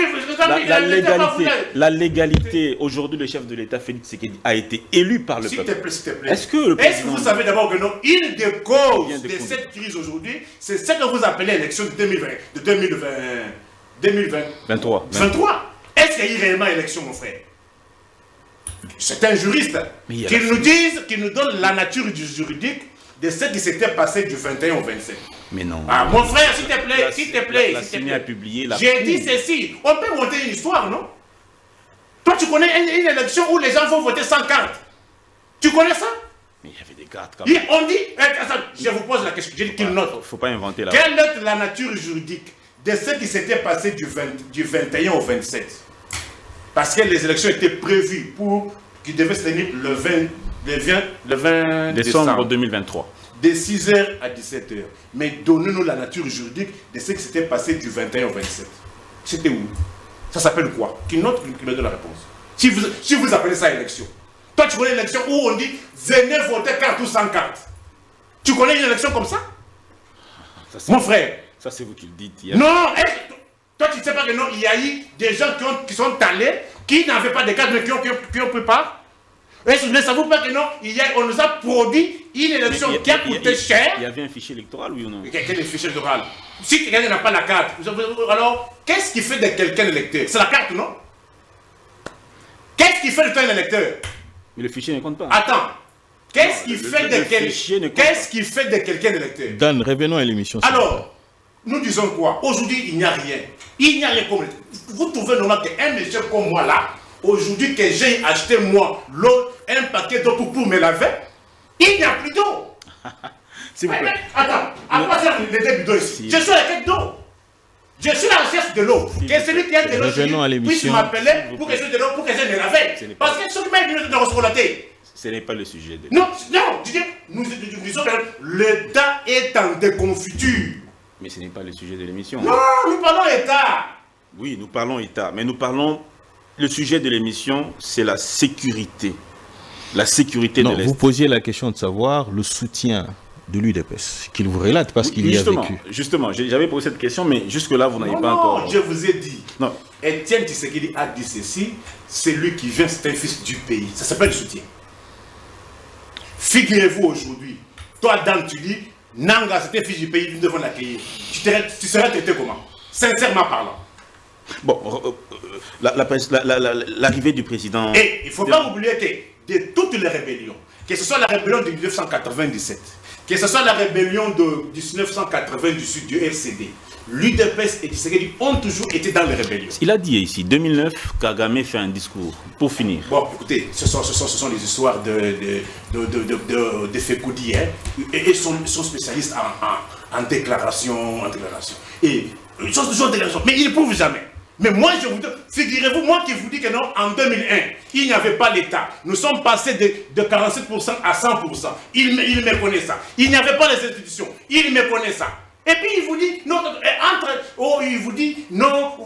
la légalité. Aujourd'hui, le chef de l'État, Félix Tshisekedi, a été élu par le peuple. S'il te plaît. Est-ce que vous savez d'abord que non, une des causes de cette crise aujourd'hui, c'est ce que vous appelez l'élection de 2023. Est-ce qu'il y a eu réellement élection, mon frère? C'est un juriste qui nous donne la nature du juridique de ce qui s'était passé du 21 au 27. Mais non. Ah, mon frère, s'il te plaît, s'il te plaît. J'ai dit ceci. On peut monter une histoire, non? Toi, tu connais une élection où les gens vont voter sans carte. Tu connais ça? Mais il y avait des cartes quand même. On dit, je vous pose la question, je dis qu'il note. Il ne faut pas inventer là. Quelle est la nature juridique de ce qui s'était passé du 21 au 27? Parce que les élections étaient prévues qui devaient se tenir le 20 décembre 2023. De 6h à 17h. Mais donnez-nous la nature juridique de ce qui s'était passé du 21 au 27. C'était où? Ça s'appelle quoi? Qui note, qui me donne la réponse. Si vous appelez ça élection. Toi, tu connais une élection où on dit venez voter carte ou sans carte. Tu connais une élection comme ça? Mon frère. Ça, c'est vous qui le dites. Non, toi, tu ne sais pas que non, il y a eu des gens qui sont allés qui n'avaient pas de cadres, mais qui ont pris part. Est-ce que vous ne savez pas que non, on nous a produit une élection qui a coûté cher. Il y avait un fichier électoral, oui ou non? Quel est le fichier électoral? Si quelqu'un n'a pas la carte, alors qu'est-ce qui fait de quelqu'un l'électeur? C'est la carte, non? Qu'est-ce qui fait de toi un électeur? Mais le fichier ne compte pas. Attends. Qu'est-ce qui fait de quelqu'un électeur? Dan, revenons à l'émission. Alors, nous disons quoi? Aujourd'hui, il n'y a rien. Il n'y a rien comme... Vous trouvez normal qu'un monsieur comme moi là, aujourd'hui que j'ai acheté moi un paquet d'eau pour me laver, il n'y a plus d'eau. S'il vous plaît. Attends, à quoi sert les débits d'eau ici? Je suis à la quête d'eau. Je suis à la recherche de l'eau. Que celui qui a de l'eau puisse m'appeler pour que je de l'eau, pour que je me lave. Parce que ceux qui m'ont dit de rescolater. Ce n'est pas le sujet de... Non, nous disons que l'État est en déconfiture. Mais ce n'est pas le sujet de l'émission. Non, nous parlons État. Oui, nous parlons État, mais nous parlons... Le sujet de l'émission, c'est la sécurité. La sécurité de l'Est. Vous posiez la question de savoir le soutien de l'UDPS, qu'il vous relate parce qu'il y a vécu. Justement, j'avais posé cette question, mais jusque-là, vous n'avez pas encore... Non, je vous ai dit. Non. Étienne Tshisekedi a dit ceci, c'est lui qui vient, c'est un fils du pays. Ça s'appelle le soutien. Figurez-vous aujourd'hui, toi, Dan, tu dis, Nanga, c'était fils du pays, nous devons l'accueillir. Tu serais traité comment? Sincèrement parlant. Bon, l'arrivée du président... Et il ne faut pas oublier que de toutes les rébellions, que ce soit la rébellion de 1997, que ce soit la rébellion de 1980 du sud du RCD, l'UDPS et Tshisekedi ont toujours été dans les rébellions. Il a dit ici, 2009, Kagame fait un discours. Pour finir. Bon, écoutez, ce sont les histoires de Fekoudi, hein, et sont spécialistes en déclaration, Et ils sont toujours en déclaration, mais ils ne prouvent jamais. Mais moi, je vous dis, figurez-vous, moi qui vous dis que non, en 2001, il n'y avait pas l'État. Nous sommes passés de 47% à 100%. Il me connaît ça. Il n'y avait pas les institutions. Il me connaît ça. Et puis il vous dit, non, il vous dit, non,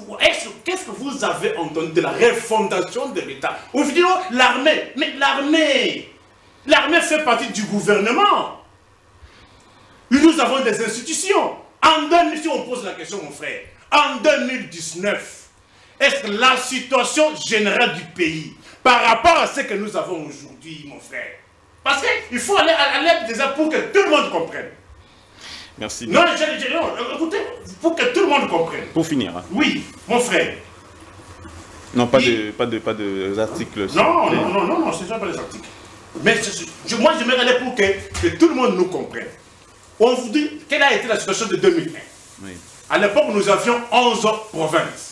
qu'est-ce que vous avez entendu de la refondation de l'État? On vous dit, oh, l'armée, mais l'armée fait partie du gouvernement. Nous avons des institutions. Si on pose la question, mon frère, en 2019, est-ce que la situation générale du pays, par rapport à ce que nous avons aujourd'hui, mon frère, parce qu'il faut aller à l'aide des pour que tout le monde comprenne. Merci. Non, écoutez, pour que tout le monde comprenne. Pour finir. Hein. Oui, mon frère. Non, pas de articles. Non, ce ne sont pas des articles. Mais moi, j'aimerais aller pour que tout le monde nous comprenne. On vous dit, quelle a été la situation de 2001? Oui. À l'époque, nous avions 11 provinces.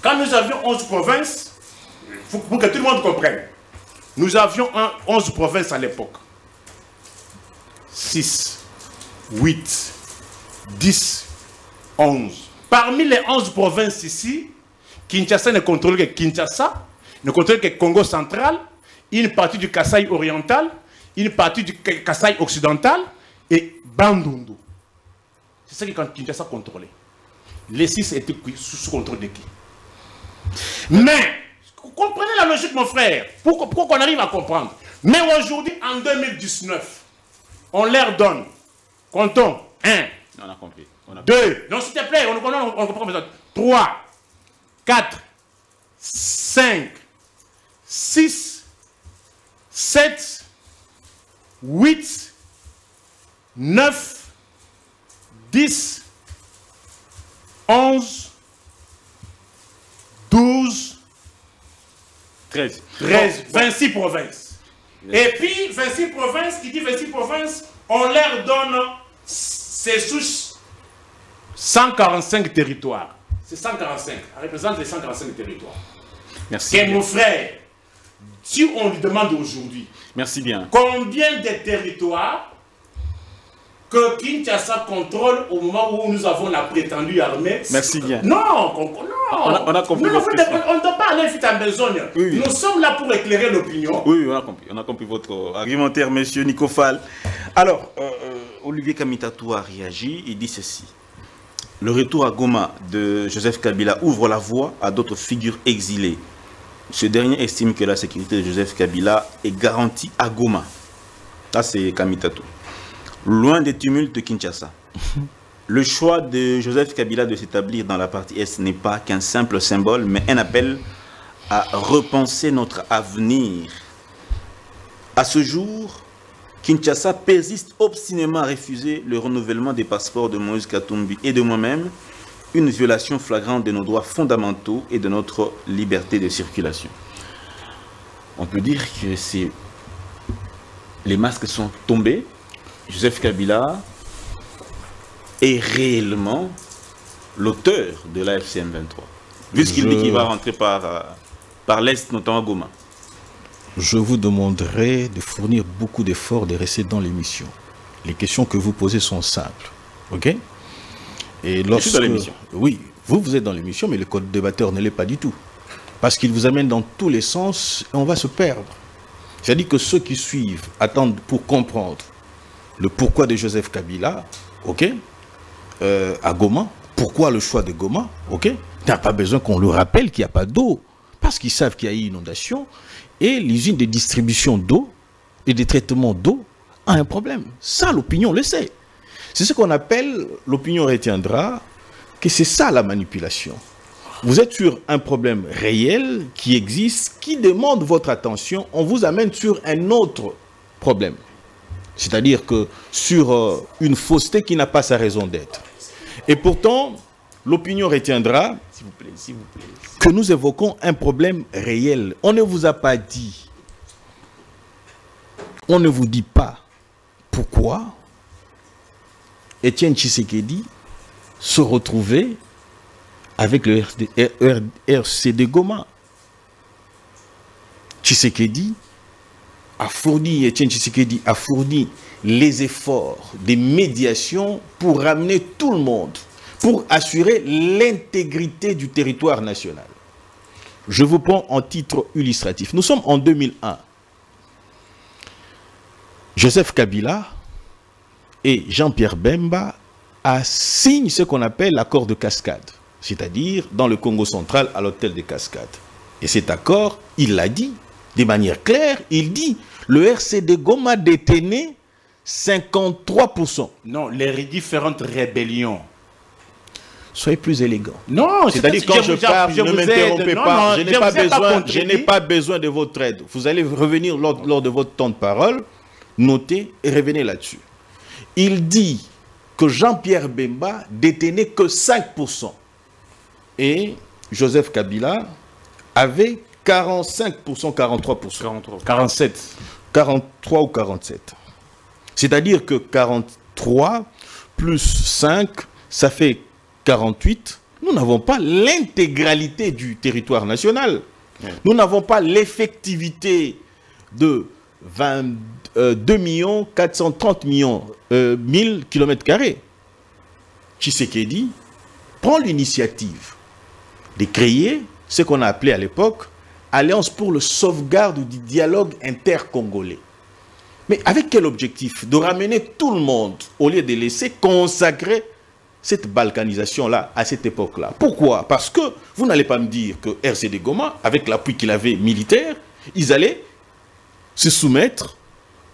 Quand nous avions 11 provinces, pour que tout le monde comprenne, nous avions 11 provinces à l'époque. 6, 8, 10, 11. Parmi les 11 provinces ici, Kinshasa ne contrôle que Kinshasa, ne contrôle que Congo central, une partie du Kasaï oriental, une partie du Kasaï occidental et Bandundu. C'est ça que Kinshasa contrôlait. Les 6 étaient sous contrôle de qui? Mais, comprenez la logique, mon frère. Pourquoi qu'on arrive à comprendre? Mais aujourd'hui, en 2019, on leur donne, comptons, 1, on a compris. 2, non s'il te plaît, on comprend besoin. 3, 4, 5, 6, 7, 8, 9, 10, 11, 12, 13, 26 provinces. Et puis, 26 provinces, qui dit 26 provinces, on leur donne ces souches 145 territoires. C'est 145, ça représente les 145 territoires. Merci. Et mon frère, si on lui demande aujourd'hui, merci bien, combien de territoires que Kinshasa contrôle au moment où nous avons la prétendue armée. Merci bien. Non, on a compris. On ne doit pas aller vite en besogne. Oui. Nous sommes là pour éclairer l'opinion. Oui, on a compris votre argumentaire, monsieur Nico Fall. Alors, Olivier Kamitatou a réagi, il dit ceci. Le retour à Goma de Joseph Kabila ouvre la voie à d'autres figures exilées. Ce dernier estime que la sécurité de Joseph Kabila est garantie à Goma. Ça, c'est Kamitatou. Loin des tumultes de Kinshasa. Le choix de Joseph Kabila de s'établir dans la partie Est n'est pas qu'un simple symbole, mais un appel à repenser notre avenir. À ce jour, Kinshasa persiste obstinément à refuser le renouvellement des passeports de Moïse Katumbi et de moi-même, une violation flagrante de nos droits fondamentaux et de notre liberté de circulation. On peut dire que les masques sont tombés. Joseph Kabila est réellement l'auteur de la FCM 23, puisqu'il dit qu'il va rentrer par l'Est, notamment à Goma. Je vous demanderai de fournir beaucoup d'efforts de rester dans l'émission. Les questions que vous posez sont simples. OK? Et lorsque... Je suis dans l'émission. Oui, vous êtes dans l'émission, mais le code débatteur ne l'est pas du tout. Parce qu'il vous amène dans tous les sens et on va se perdre. C'est-à-dire que ceux qui suivent attendent pour comprendre le pourquoi de Joseph Kabila, OK, à Goma. Pourquoi le choix de Goma, OK? Il n'y a pas besoin qu'on le rappelle qu'il n'y a pas d'eau. Parce qu'ils savent qu'il y a eu inondation et l'usine de distribution d'eau et de traitement d'eau a un problème. Ça, l'opinion le sait. C'est ce qu'on appelle, l'opinion retiendra, que c'est ça la manipulation. Vous êtes sur un problème réel qui existe, qui demande votre attention, on vous amène sur un autre problème. C'est-à-dire que sur une fausseté qui n'a pas sa raison d'être. Et pourtant, l'opinion retiendra que nous évoquons un problème réel. On ne vous a pas dit, on ne vous dit pas pourquoi Étienne Tshisekedi se retrouvait avec le RCD Goma. Étienne Tshisekedi a fourni les efforts des médiations pour ramener tout le monde, pour assurer l'intégrité du territoire national. Je vous prends en titre illustratif. Nous sommes en 2001. Joseph Kabila et Jean-Pierre Bemba signent ce qu'on appelle l'accord de cascade, c'est-à-dire dans le Congo central à l'hôtel de Cascades. Et cet accord, il l'a dit de manière claire, il dit le RCD Goma détenait 53%. Non, les différentes rébellions. Soyez plus élégant. Non, c'est-à-dire quand je parle, ne m'interrompez pas. Je n'ai pas besoin de votre aide. Vous allez revenir lors de votre temps de parole, notez et revenez là-dessus. Il dit que Jean-Pierre Bemba détenait que 5%. Et Joseph Kabila avait 45%, 43%. 47. 43 ou 47. C'est-à-dire que 43 plus 5, ça fait 48. Nous n'avons pas l'intégralité du territoire national. Nous n'avons pas l'effectivité de 22 430 millions 1000 km². Tshisekedi prend l'initiative de créer ce qu'on a appelé à l'époque Alliance pour le sauvegarde du dialogue intercongolais. Mais avec quel objectif? De ramener tout le monde au lieu de laisser consacrer cette balkanisation-là à cette époque-là. Pourquoi? Parce que vous n'allez pas me dire que RCD Goma, avec l'appui qu'il avait militaire, ils allaient se soumettre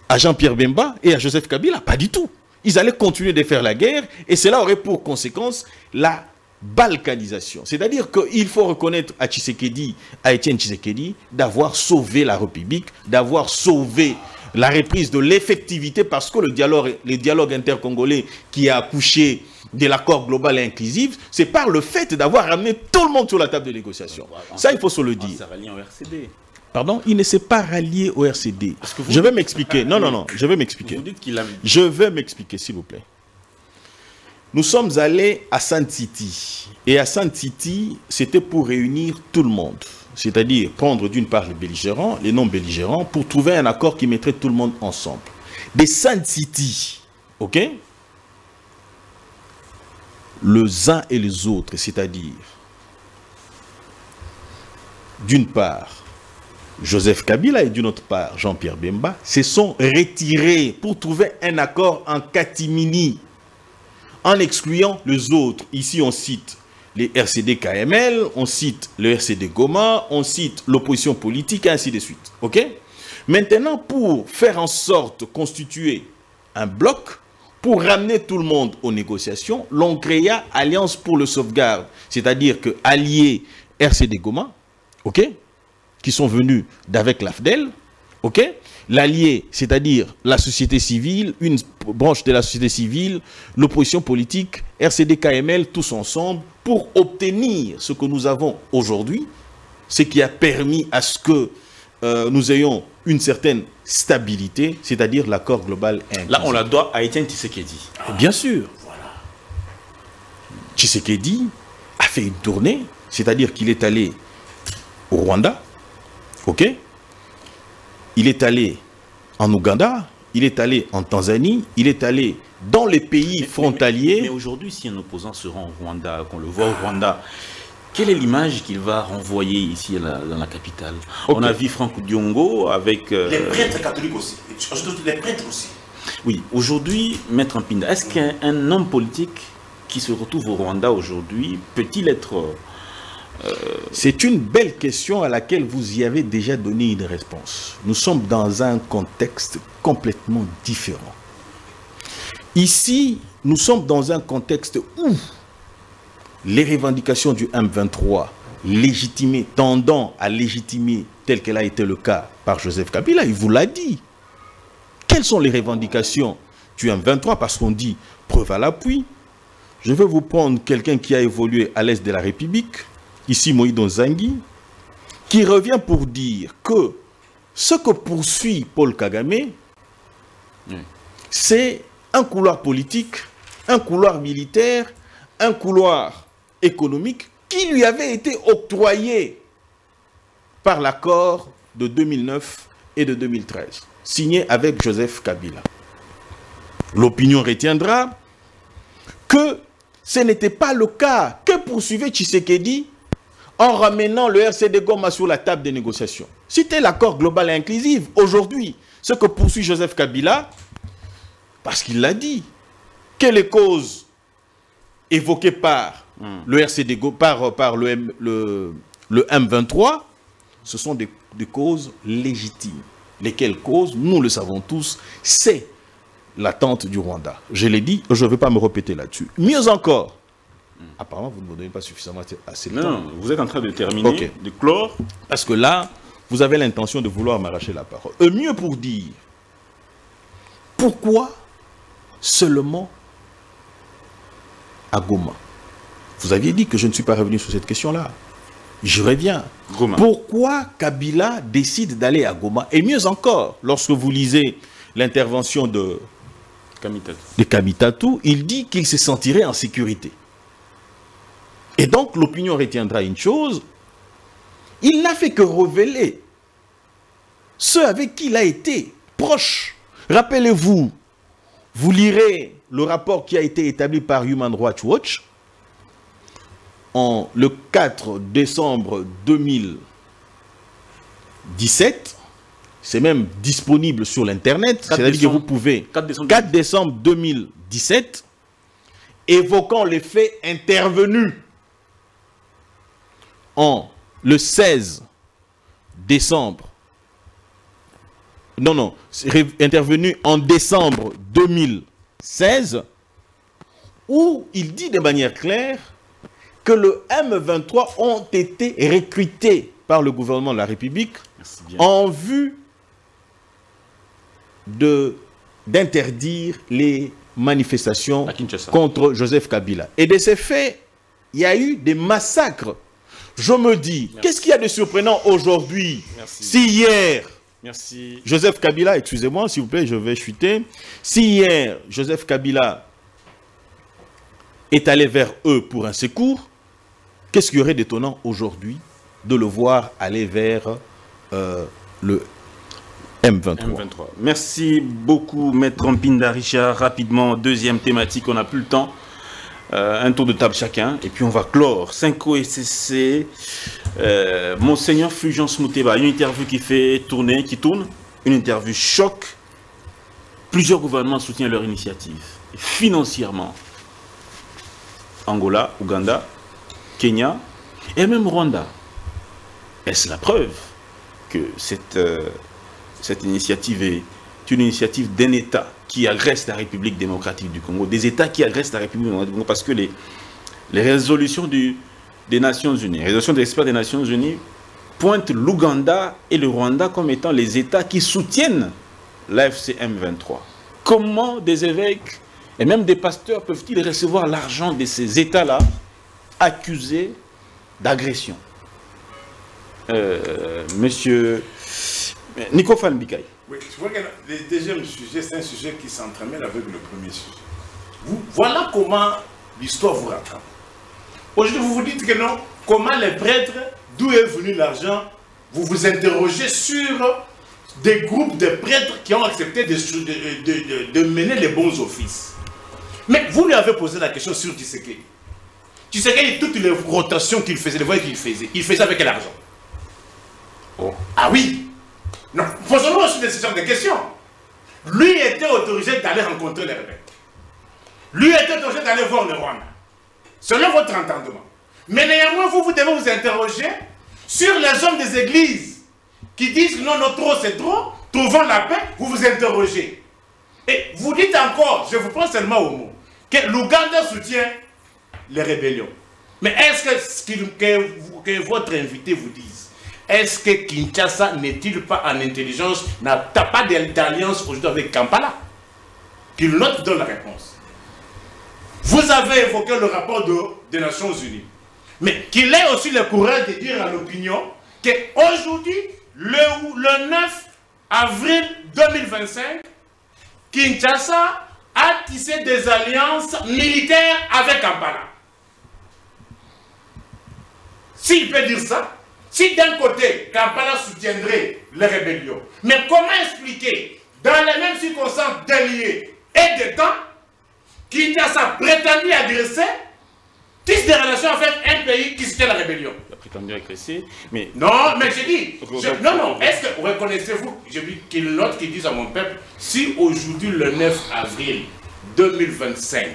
à Jean-Pierre Bemba et à Joseph Kabila. Pas du tout. Ils allaient continuer de faire la guerre et cela aurait pour conséquence la balkanisation. C'est-à-dire qu'il faut reconnaître à Tshisekedi, à Étienne Tshisekedi, d'avoir sauvé la République, d'avoir sauvé la reprise de l'effectivité parce que le dialogue intercongolais qui a accouché de l'accord global et inclusif, c'est par le fait d'avoir ramené tout le monde sur la table de négociation. Ça, il faut se le dire. Pardon, il ne s'est pas rallié au RCD. Je vais m'expliquer. Non, je vais m'expliquer. Je vais m'expliquer, s'il vous plaît. Nous sommes allés à Sand City. Et à Sand City, c'était pour réunir tout le monde. C'est-à-dire prendre d'une part les belligérants, les non-belligérants, pour trouver un accord qui mettrait tout le monde ensemble. Des Sand City, ok? Les uns et les autres, c'est-à-dire, d'une part, Joseph Kabila et d'une autre part, Jean-Pierre Bemba, se sont retirés pour trouver un accord en catimini, en excluant les autres. Ici, on cite les RCD KML, on cite le RCD Goma, on cite l'opposition politique, et ainsi de suite. Ok? Maintenant, pour faire en sorte de constituer un bloc, pour ramener tout le monde aux négociations, l'on créa Alliance pour le sauvegarde, c'est-à-dire que allié RCD Goma, ok, qui sont venus d'avec l'AFDEL, ok? L'allié, c'est-à-dire la société civile, une branche de la société civile, l'opposition politique, RCD, KML, tous ensemble, pour obtenir ce que nous avons aujourd'hui, ce qui a permis à ce que nous ayons une certaine stabilité, c'est-à-dire l'accord global inclusif. Là, on la doit à Étienne Tshisekedi. Bien sûr. Voilà. Tshisekedi a fait une tournée, c'est-à-dire qu'il est allé au Rwanda, ok? Il est allé en Ouganda, il est allé en Tanzanie, il est allé dans les pays frontaliers. Mais aujourd'hui, si un opposant se rend au Rwanda, qu'on le voit au Rwanda, quelle est l'image qu'il va renvoyer ici dans la capitale? Okay. On a vu Franck Diongo avec... Les prêtres catholiques aussi. Les prêtres aussi. Oui, aujourd'hui, Maître Mpinda, est-ce qu'un homme politique qui se retrouve au Rwanda aujourd'hui peut-il être... C'est une belle question à laquelle vous y avez déjà donné une réponse. Nous sommes dans un contexte complètement différent. Ici, nous sommes dans un contexte où les revendications du M23 légitimées, tendant à légitimer tel qu'elle a été le cas par Joseph Kabila, il vous l'a dit. Quelles sont les revendications du M23? Parce qu'on dit preuve à l'appui. Je vais vous prendre quelqu'un qui a évolué à l'est de la République, ici Moïdo Nzangi, qui revient pour dire que ce que poursuit Paul Kagame, c'est un couloir politique, un couloir militaire, un couloir économique qui lui avait été octroyé par l'accord de 2009 et de 2013, signé avec Joseph Kabila. L'opinion retiendra que ce n'était pas le cas que poursuivait Tshisekedi en ramenant le RCD Goma sur la table des négociations. C'était l'accord global et inclusif. Aujourd'hui, ce que poursuit Joseph Kabila, parce qu'il l'a dit, que les causes évoquées par le RCD, par le M23, ce sont des causes légitimes. Lesquelles causes, nous le savons tous, c'est l'attente du Rwanda. Je l'ai dit, je ne vais pas me répéter là-dessus. Mieux encore, apparemment, vous ne me donnez pas suffisamment assez de temps. Non, vous êtes en train de terminer, de clore. Parce que là, vous avez l'intention de vouloir m'arracher la parole. Mieux pour dire, pourquoi seulement à Goma? Vous aviez dit que je ne suis pas revenu sur cette question-là. Je reviens. Goma. Pourquoi Kabila décide d'aller à Goma? Et mieux encore, lorsque vous lisez l'intervention de Kamitatou, il dit qu'il se sentirait en sécurité. Et donc, l'opinion retiendra une chose, il n'a fait que révéler ceux avec qui il a été proche. Rappelez-vous, vous lirez le rapport qui a été établi par Human Rights Watch le 4 décembre 2017. C'est même disponible sur l'Internet. C'est-à-dire que vous pouvez, 4 décembre 2017, évoquant les faits intervenus le 16 décembre, intervenu en décembre 2016, où il dit de manière claire que le M23 ont été recrutés par le gouvernement de la République en vue d'interdire les manifestations contre Joseph Kabila. Et de ces faits, il y a eu des massacres. Je me dis, qu'est-ce qu'il y a de surprenant aujourd'hui? Si hier, Joseph Kabila, excusez-moi s'il vous plaît, je vais chuter. Si hier, Joseph Kabila est allé vers eux pour un secours, qu'est-ce qu'il y aurait d'étonnant aujourd'hui de le voir aller vers le M23. Merci beaucoup, Maître Mpinda Richard. Rapidement, deuxième thématique, on n'a plus le temps. Un tour de table chacun, et puis on va clore. 5 SCC, Monseigneur Fulgence Mouteba, une interview qui tourne, une interview choc. Plusieurs gouvernements soutiennent leur initiative. Financièrement, Angola, Ouganda, Kenya, et même Rwanda. Est-ce la preuve que cette initiative est une initiative d'un État qui agresse la République démocratique du Congo, des États qui agressent la République démocratique du Congo, parce que les résolutions des Nations Unies, les résolutions des experts des Nations Unies pointe l'Ouganda et le Rwanda comme étant les États qui soutiennent l'AFC M23. Comment des évêques et même des pasteurs peuvent-ils recevoir l'argent de ces États-là accusés d'agression? Monsieur Nico Fanbikaï. Oui, je vois que le deuxième sujet, c'est un sujet qui s'entremêle avec le premier sujet. Voilà comment l'histoire vous rattrape. Aujourd'hui, vous vous dites que non, comment les prêtres, d'où est venu l'argent, vous vous interrogez sur des groupes de prêtres qui ont accepté de mener les bons offices. Mais vous lui avez posé la question sur Tshisekedi. Tshisekedi, toutes les rotations qu'il faisait, les voyages qu'il faisait avec l'argent. Oh. Ah oui. Non, posons-nous aussi des questions. Lui était autorisé d'aller rencontrer les rebelles. Lui était autorisé d'aller voir le Rwanda. Selon votre entendement. Mais néanmoins, vous devez vous interroger sur les hommes des églises qui disent non, non, trop c'est trop, trouvons la paix, vous vous interrogez. Et vous dites encore, je vous prends seulement au mot, que l'Ouganda soutient les rébellions. Mais est-ce que votre invité vous dise, est-ce que Kinshasa n'est-il pas en intelligence, n'a pas d'alliance aujourd'hui avec Kampala? Qu'il note donne la réponse. Vous avez évoqué le rapport des Nations Unies. Mais qu'il ait aussi le courage de dire à l'opinion qu'aujourd'hui, le 9 avril 2025, Kinshasa a tissé des alliances militaires avec Kampala. S'il peut dire ça, si d'un côté, Kampala soutiendrait les rébellions, mais comment expliquer, dans les mêmes circonstances d'alliés et de temps, Kinshasa prétendait agresser, tisse des relations avec un pays qui soutient la rébellion? Il a prétendu agresser, mais... Non, mais j'ai dit... non, est-ce que reconnaissez-vous, j'ai vu qu'il note qui disent à mon peuple, si aujourd'hui, le 9 avril 2025,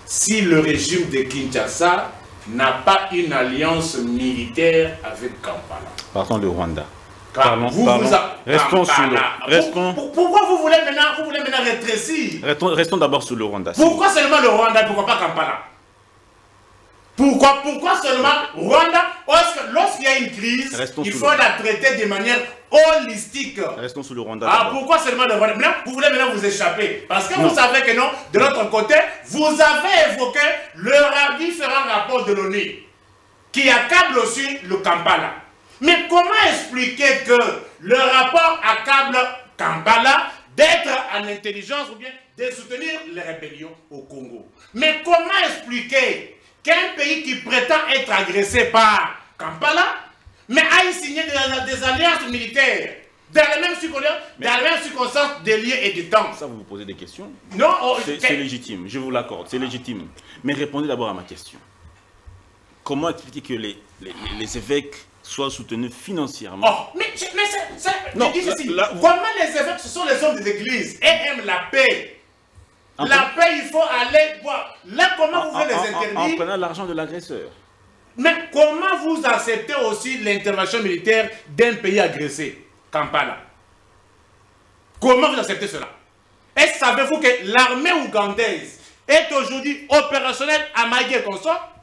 si le régime de Kinshasa n'a pas une alliance militaire avec Kampala. Partons de Rwanda. Restons sur le... Pourquoi vous voulez maintenant rétrécir? Restons d'abord sur le Rwanda. Pourquoi seulement le Rwanda? Pourquoi pas Kampala? Pourquoi seulement Rwanda? Lorsqu'il y a une crise, il faut la traiter de manière holistique. Restons sur le Rwanda. Ah, pourquoi seulement le Rwanda? Maintenant, vous voulez maintenant vous échapper. Parce que vous savez que non, de l'autre côté, vous avez évoqué différents rapports de l'ONU qui accablent aussi le Kampala. Mais comment expliquer que le rapport accable Kampala d'être en intelligence ou bien de soutenir les rébellions au Congo? Mais comment expliquer qu'un pays qui prétend être agressé par Kampala, mais a signé des alliances militaires dans les mêmes circonstances de lieu et de temps? Ça, vous vous posez des questions? Non, c'est légitime, je vous l'accorde, c'est légitime. Mais répondez d'abord à ma question. Comment expliquer que les évêques soient soutenus financièrement? Oh, mais non, je dis ceci. Comment les évêques, ce sont les hommes des églises et aiment la paix? La paix, il faut aller voir. Là, comment vous voulez les interdire? En prenant l'argent de l'agresseur. Mais comment vous acceptez aussi l'intervention militaire d'un pays agressé, Kampala? Comment vous acceptez cela? Est-ce que savez-vous que l'armée ougandaise est aujourd'hui opérationnelle à Magui et consort?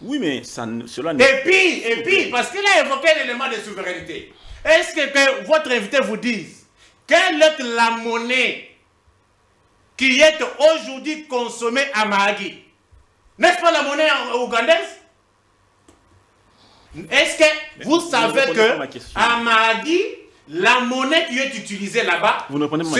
Oui, mais cela n'est... Et puis, parce qu'il a évoqué l'élément de souveraineté, est-ce que votre invité vous dise quelle est la monnaie qui est aujourd'hui consommée à Mahagi? N'est-ce pas la monnaie ougandaise? Est-ce que vous savez que à Mahagi, la monnaie qui est utilisée là-bas... Vous ne répondez pas à ma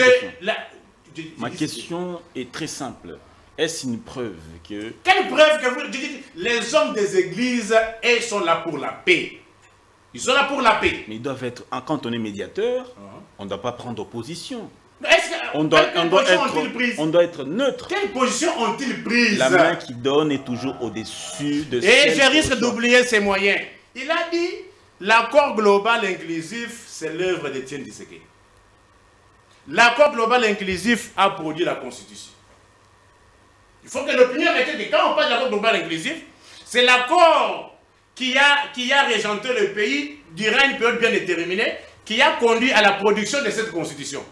question. Ma question est très simple. Est-ce une preuve que... Quelle preuve que vous dites? Les hommes des églises, ils sont là pour la paix. Ils sont là pour la paix. Mais ils doivent être... Quand on est médiateur, on ne doit pas prendre opposition. On doit être neutre. Quelle position ont-ils prise? La main qui donne est toujours au-dessus de... Et je risque d'oublier ses moyens. Il a dit, l'accord global inclusif, c'est l'œuvre d'Étienne Tshisekedi. L'accord global inclusif a produit la Constitution. Il faut que l'opinion reste que quand on parle d'accord global inclusif, c'est l'accord qui a régenté le pays durant une période bien déterminée, qui a conduit à la production de cette Constitution.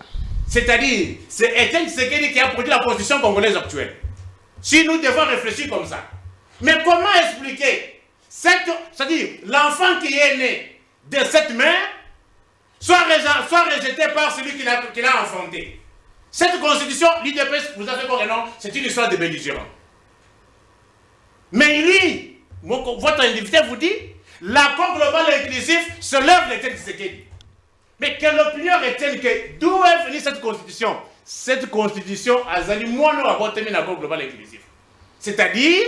C'est-à-dire, c'est Étienne Tshisekedi qui a produit la Constitution congolaise actuelle. Si nous devons réfléchir comme ça. Mais comment expliquer, c'est-à-dire l'enfant qui est né, de cette mère soit rejetée par celui qui l'a enfanté. Cette constitution, l'IDPS, vous avez quoi, non? C'est une histoire de belligérants. Mais lui, votre invité vous dit, l'accord global inclusif se lève les têtes de Tshisekedi. Mais quelle opinion retient que d'où est venue cette constitution? Cette constitution a zali moi non avoir terminé l'accord global inclusif. C'est-à-dire,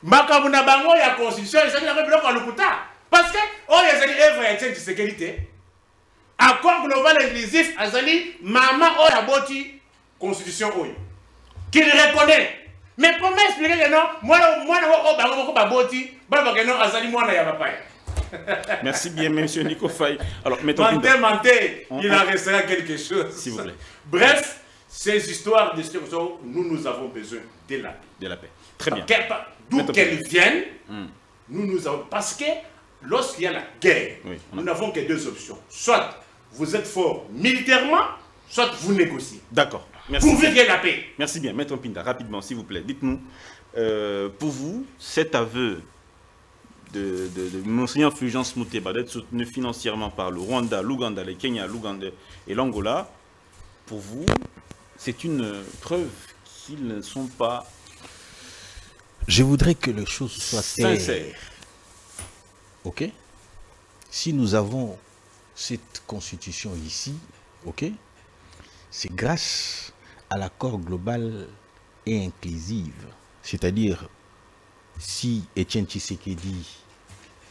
Makabuna Bango ya constitution, ils ont bloqué à l'Okuta. Parce que, oh, ils ont œuvre et tête de sécurité. Accord global inclusif, azali, maman, oh, ya boti, constitution, oh, qu'il reconnaît. Mais comment expliquer que non, moi, oh, bango, boti, que non, azali, moi, ya papa. Merci bien, monsieur Nico Faye. Alors, mettons. Mentez, il en restera quelque chose. S'il vous plaît. Bref, ces histoires de situation, nous avons besoin de la paix. De la paix. Très bien. D'où qu'elles viennent, nous avons. Parce que lorsqu'il y a la guerre, nous n'avons que deux options. Soit vous êtes fort militairement, soit vous négociez. D'accord. Merci. Pour vivre la paix. Merci bien. Maître Mpinda, rapidement, s'il vous plaît. Dites-nous, pour vous, cet aveu de Monseigneur Fulgence Muteba d'être soutenu financièrement par le Rwanda, l'Ouganda, le Kenya, l'Ouganda et l'Angola, pour vous, c'est une preuve qu'ils ne sont pas... Je voudrais que les choses soient sincères. Ok? Si nous avons cette constitution ici, ok? C'est grâce à l'accord global et inclusif. C'est-à-dire, si Etienne Tshisekedi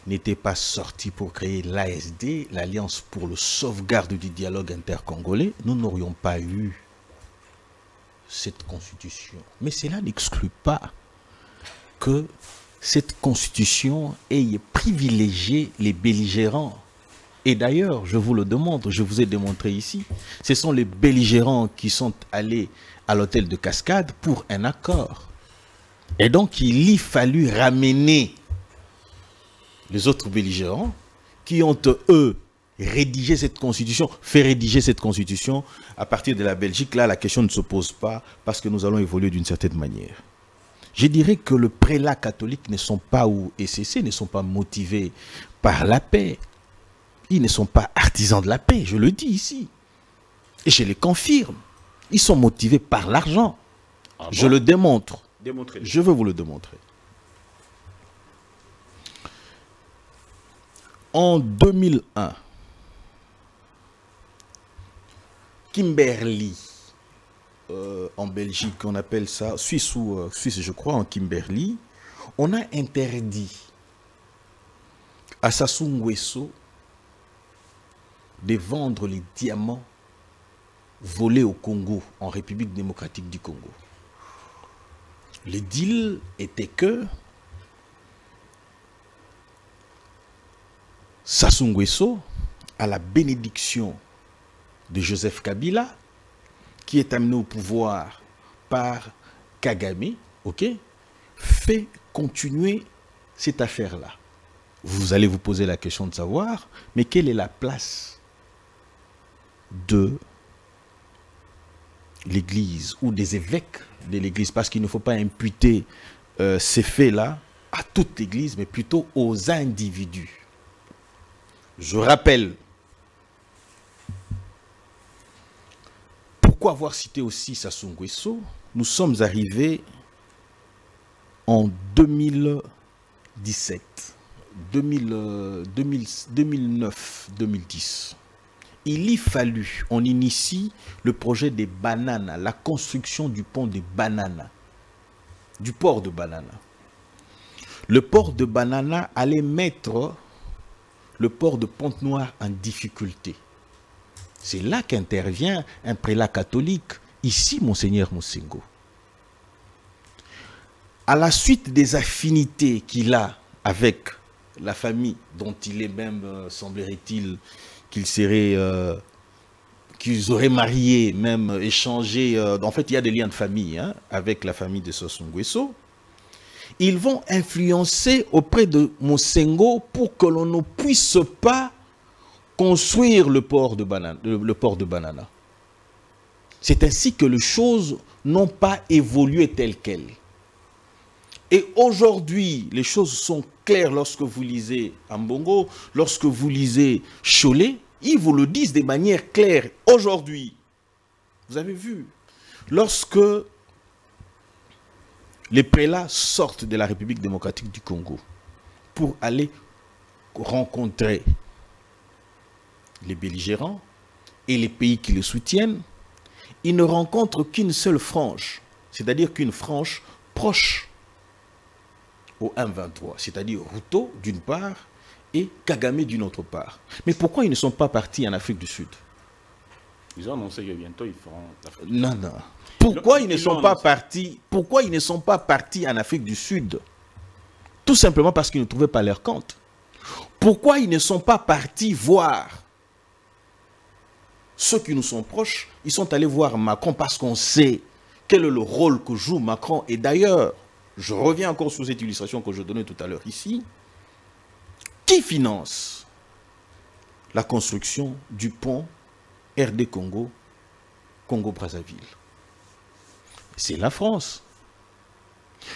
n'était pas sorti pour créer l'ASD, l'Alliance pour le sauvegarde du dialogue intercongolais, nous n'aurions pas eu cette constitution. Mais cela n'exclut pas que cette constitution ait privilégié les belligérants. Et d'ailleurs, je vous le démontre, je vous ai démontré ici, ce sont les belligérants qui sont allés à l'hôtel de Cascade pour un accord. Et donc, il y fallu ramener les autres belligérants qui ont, eux, rédigé cette constitution, fait rédiger cette constitution. À partir de la Belgique, là, la question ne se pose pas parce que nous allons évoluer d'une certaine manière. Je dirais que le prélat catholique ne sont pas, ou ECC, ne sont pas motivés par la paix. Ils ne sont pas artisans de la paix, je le dis ici. Et je les confirme. Ils sont motivés par l'argent. Ah bon? Je le démontre. Démontrez-le. Je veux vous le démontrer. En 2001, Kimberley, en Belgique, on appelle ça, Suisse je crois, en Kimberley, on a interdit à Sassou Nguesso de vendre les diamants volés au Congo, en République démocratique du Congo. Le deal était que Sassou Nguesso, à la bénédiction de Joseph Kabila, qui est amené au pouvoir par Kagame, ok, fait continuer cette affaire-là. Vous allez vous poser la question de savoir, mais quelle est la place de l'Église ou des évêques de l'Église? Parce qu'il ne faut pas imputer ces faits-là à toute l'Église, mais plutôt aux individus. Je rappelle, pourquoi avoir cité aussi Sassou Nguesso? Nous sommes arrivés en 2017, 2009, 2010. Il y fallu, on initie le projet des Bananas, la construction du pont des Bananas, du port de Banana. Le port de Banana allait mettre le port de Pointe-Noire en difficulté. C'est là qu'intervient un prélat catholique, ici, Monseigneur Mosengo. À la suite des affinités qu'il a avec la famille, dont il est même, semblerait-il, qu'ils auraient marié, même échangé, en fait il y a des liens de famille hein, avec la famille de Sassou Nguesso, ils vont influencer auprès de Mosengo pour que l'on ne puisse pas construire le port de Banana. C'est ainsi que les choses n'ont pas évolué telles quelles. Et aujourd'hui, les choses sont claires lorsque vous lisez Ambongo, lorsque vous lisez Cholet, ils vous le disent de manière claire. Aujourd'hui, vous avez vu, lorsque les prélats sortent de la République démocratique du Congo pour aller rencontrer les belligérants et les pays qui les soutiennent, ils ne rencontrent qu'une seule frange, c'est-à-dire qu'une frange proche au M23, c'est-à-dire Ruto d'une part et Kagame d'une autre part. Mais pourquoi ils ne sont pas partis en Afrique du Sud? Ils ont annoncé que bientôt ils feront l'Afrique du Sud. Non, non. Pourquoi ils ne sont pas partis? Pourquoi ils ne sont pas partis en Afrique du Sud? Tout simplement parce qu'ils ne trouvaient pas leur compte. Pourquoi ils ne sont pas partis voir ceux qui nous sont proches? Ils sont allés voir Macron parce qu'on sait quel est le rôle que joue Macron. Et d'ailleurs, je reviens encore sur cette illustration que je donnais tout à l'heure ici. Qui finance la construction du pont RD Congo, Congo-Brazzaville? C'est la France.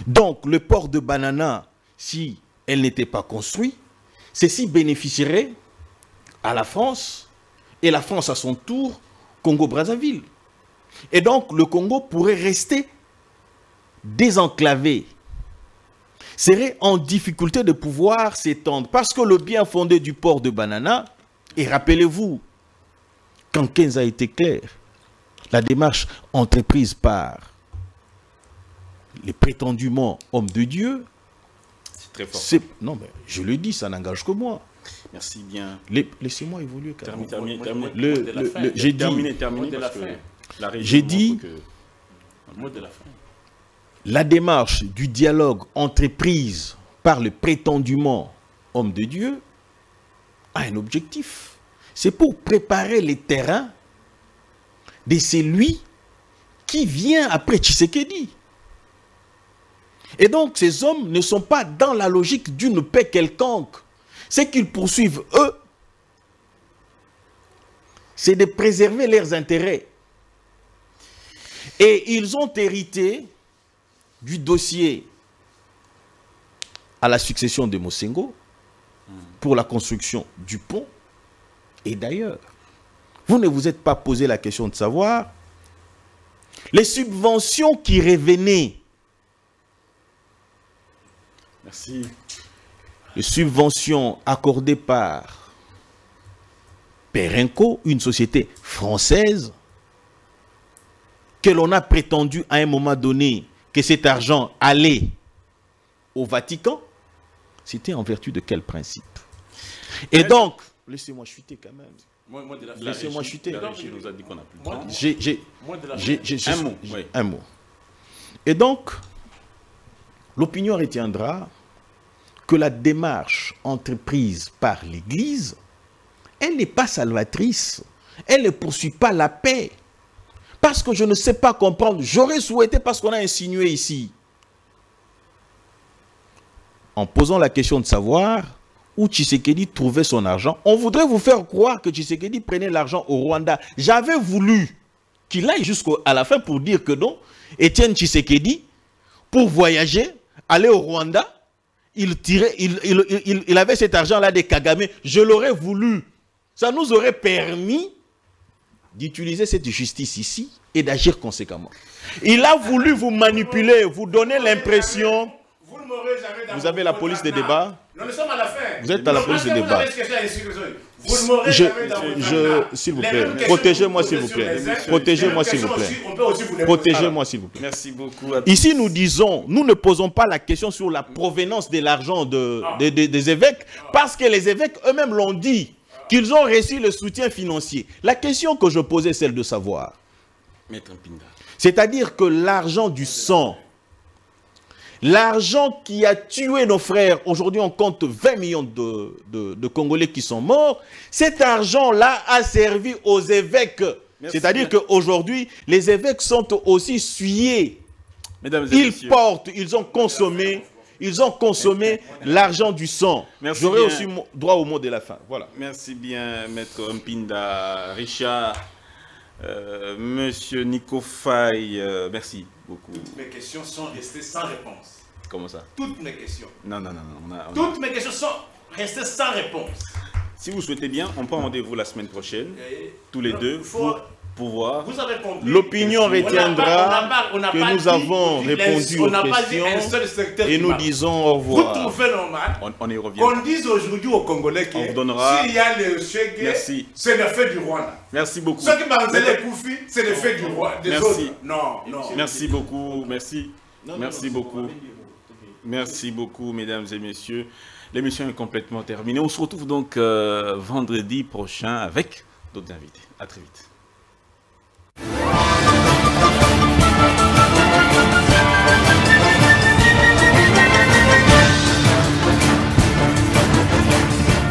Donc, le port de Banana, si elle n'était pas construite, ceci bénéficierait à la France, et la France à son tour, Congo-Brazzaville. Et donc, le Congo pourrait rester désenclavé, serait en difficulté de pouvoir s'étendre, parce que le bien fondé du port de Banana, et rappelez-vous, quand Kenza a été clair, la démarche entreprise par les prétendument hommes de Dieu, c'est très fort. Non, mais je le dis, ça n'engage que moi. Merci bien. Laissez-moi évoluer. J'ai terminé parce que la région j'ai dit un mot de la fin. La démarche du dialogue entreprise par le prétendument homme de Dieu a un objectif. C'est pour préparer les terrains de celui qui vient après Tshisekedi. Et donc, ces hommes ne sont pas dans la logique d'une paix quelconque. Ce qu'ils poursuivent, eux, c'est de préserver leurs intérêts. Et ils ont hérité du dossier à la succession de Mosengo pour la construction du pont. Et d'ailleurs, vous ne vous êtes pas posé la question de savoir les subventions qui revenaient. Merci. Les subventions accordées par Perenco, une société française, que l'on a prétendu à un moment donné que cet argent allait au Vatican, c'était en vertu de quel principe? Et donc, laissez-moi chuter quand même. Laissez-moi chuter. La régie nous a dit qu'on n'a plus de temps. Un mot. Et donc, l'opinion retiendra que la démarche entreprise par l'Église, elle n'est pas salvatrice. Elle ne poursuit pas la paix. Parce que je ne sais pas comprendre. J'aurais souhaité, parce qu'on a insinué ici, en posant la question de savoir où Tshisekedi trouvait son argent, on voudrait vous faire croire que Tshisekedi prenait l'argent au Rwanda. J'avais voulu qu'il aille jusqu'à la fin pour dire que non, Étienne Tshisekedi, pour voyager, aller au Rwanda, il avait cet argent-là des Kagame. Je l'aurais voulu. Ça nous aurait permis d'utiliser cette justice ici et d'agir conséquemment. Il a voulu vous manipuler, vous donner l'impression... Vous avez la police des débats. Nous sommes à la fin. Vous êtes à la police des débats. Vous ne m'aurez jamais dans vos s'il vous plaît, protégez-moi s'il vous plaît. Protégez-moi s'il vous plaît. Protégez-moi s'il vous plaît. Merci beaucoup. Ici, nous disons, nous ne posons pas la question sur la provenance de l'argent des évêques, parce que les évêques eux-mêmes l'ont dit, qu'ils ont reçu le soutien financier. La question que je posais, c'est celle de savoir. C'est-à-dire que l'argent du sang, l'argent qui a tué nos frères, aujourd'hui on compte 20 millions de Congolais qui sont morts, cet argent-là a servi aux évêques. C'est-à-dire qu'aujourd'hui, les évêques sont aussi suyés. Ils portent, ils ont consommé l'argent du sang. J'aurai aussi droit au mot de la fin. Voilà. Merci bien, Maître Mpinda, Richard, Monsieur Nico Faye, merci beaucoup. Mes questions sont restées sans réponse. Comment ça? Toutes mes questions. Non. Toutes mes questions sont restées sans réponse. Si vous souhaitez bien, on prend rendez-vous la semaine prochaine, tous les deux, faut... pour voir. Vous avez compris. L'opinion retiendra que nous avons répondu aux questions et nous disons au revoir. Vous trouvez normal On y revient. qu'on dise aujourd'hui aux Congolais que s'il y a le chèque, c'est le fait du Rwanda. Merci beaucoup. Ceux qui m'ont les Koufi, c'est le fait du roi. Des Merci. Autres. Non. Merci beaucoup. Merci. Merci beaucoup. Merci beaucoup, mesdames et messieurs. L'émission est complètement terminée. On se retrouve donc vendredi prochain avec d'autres invités. À très vite.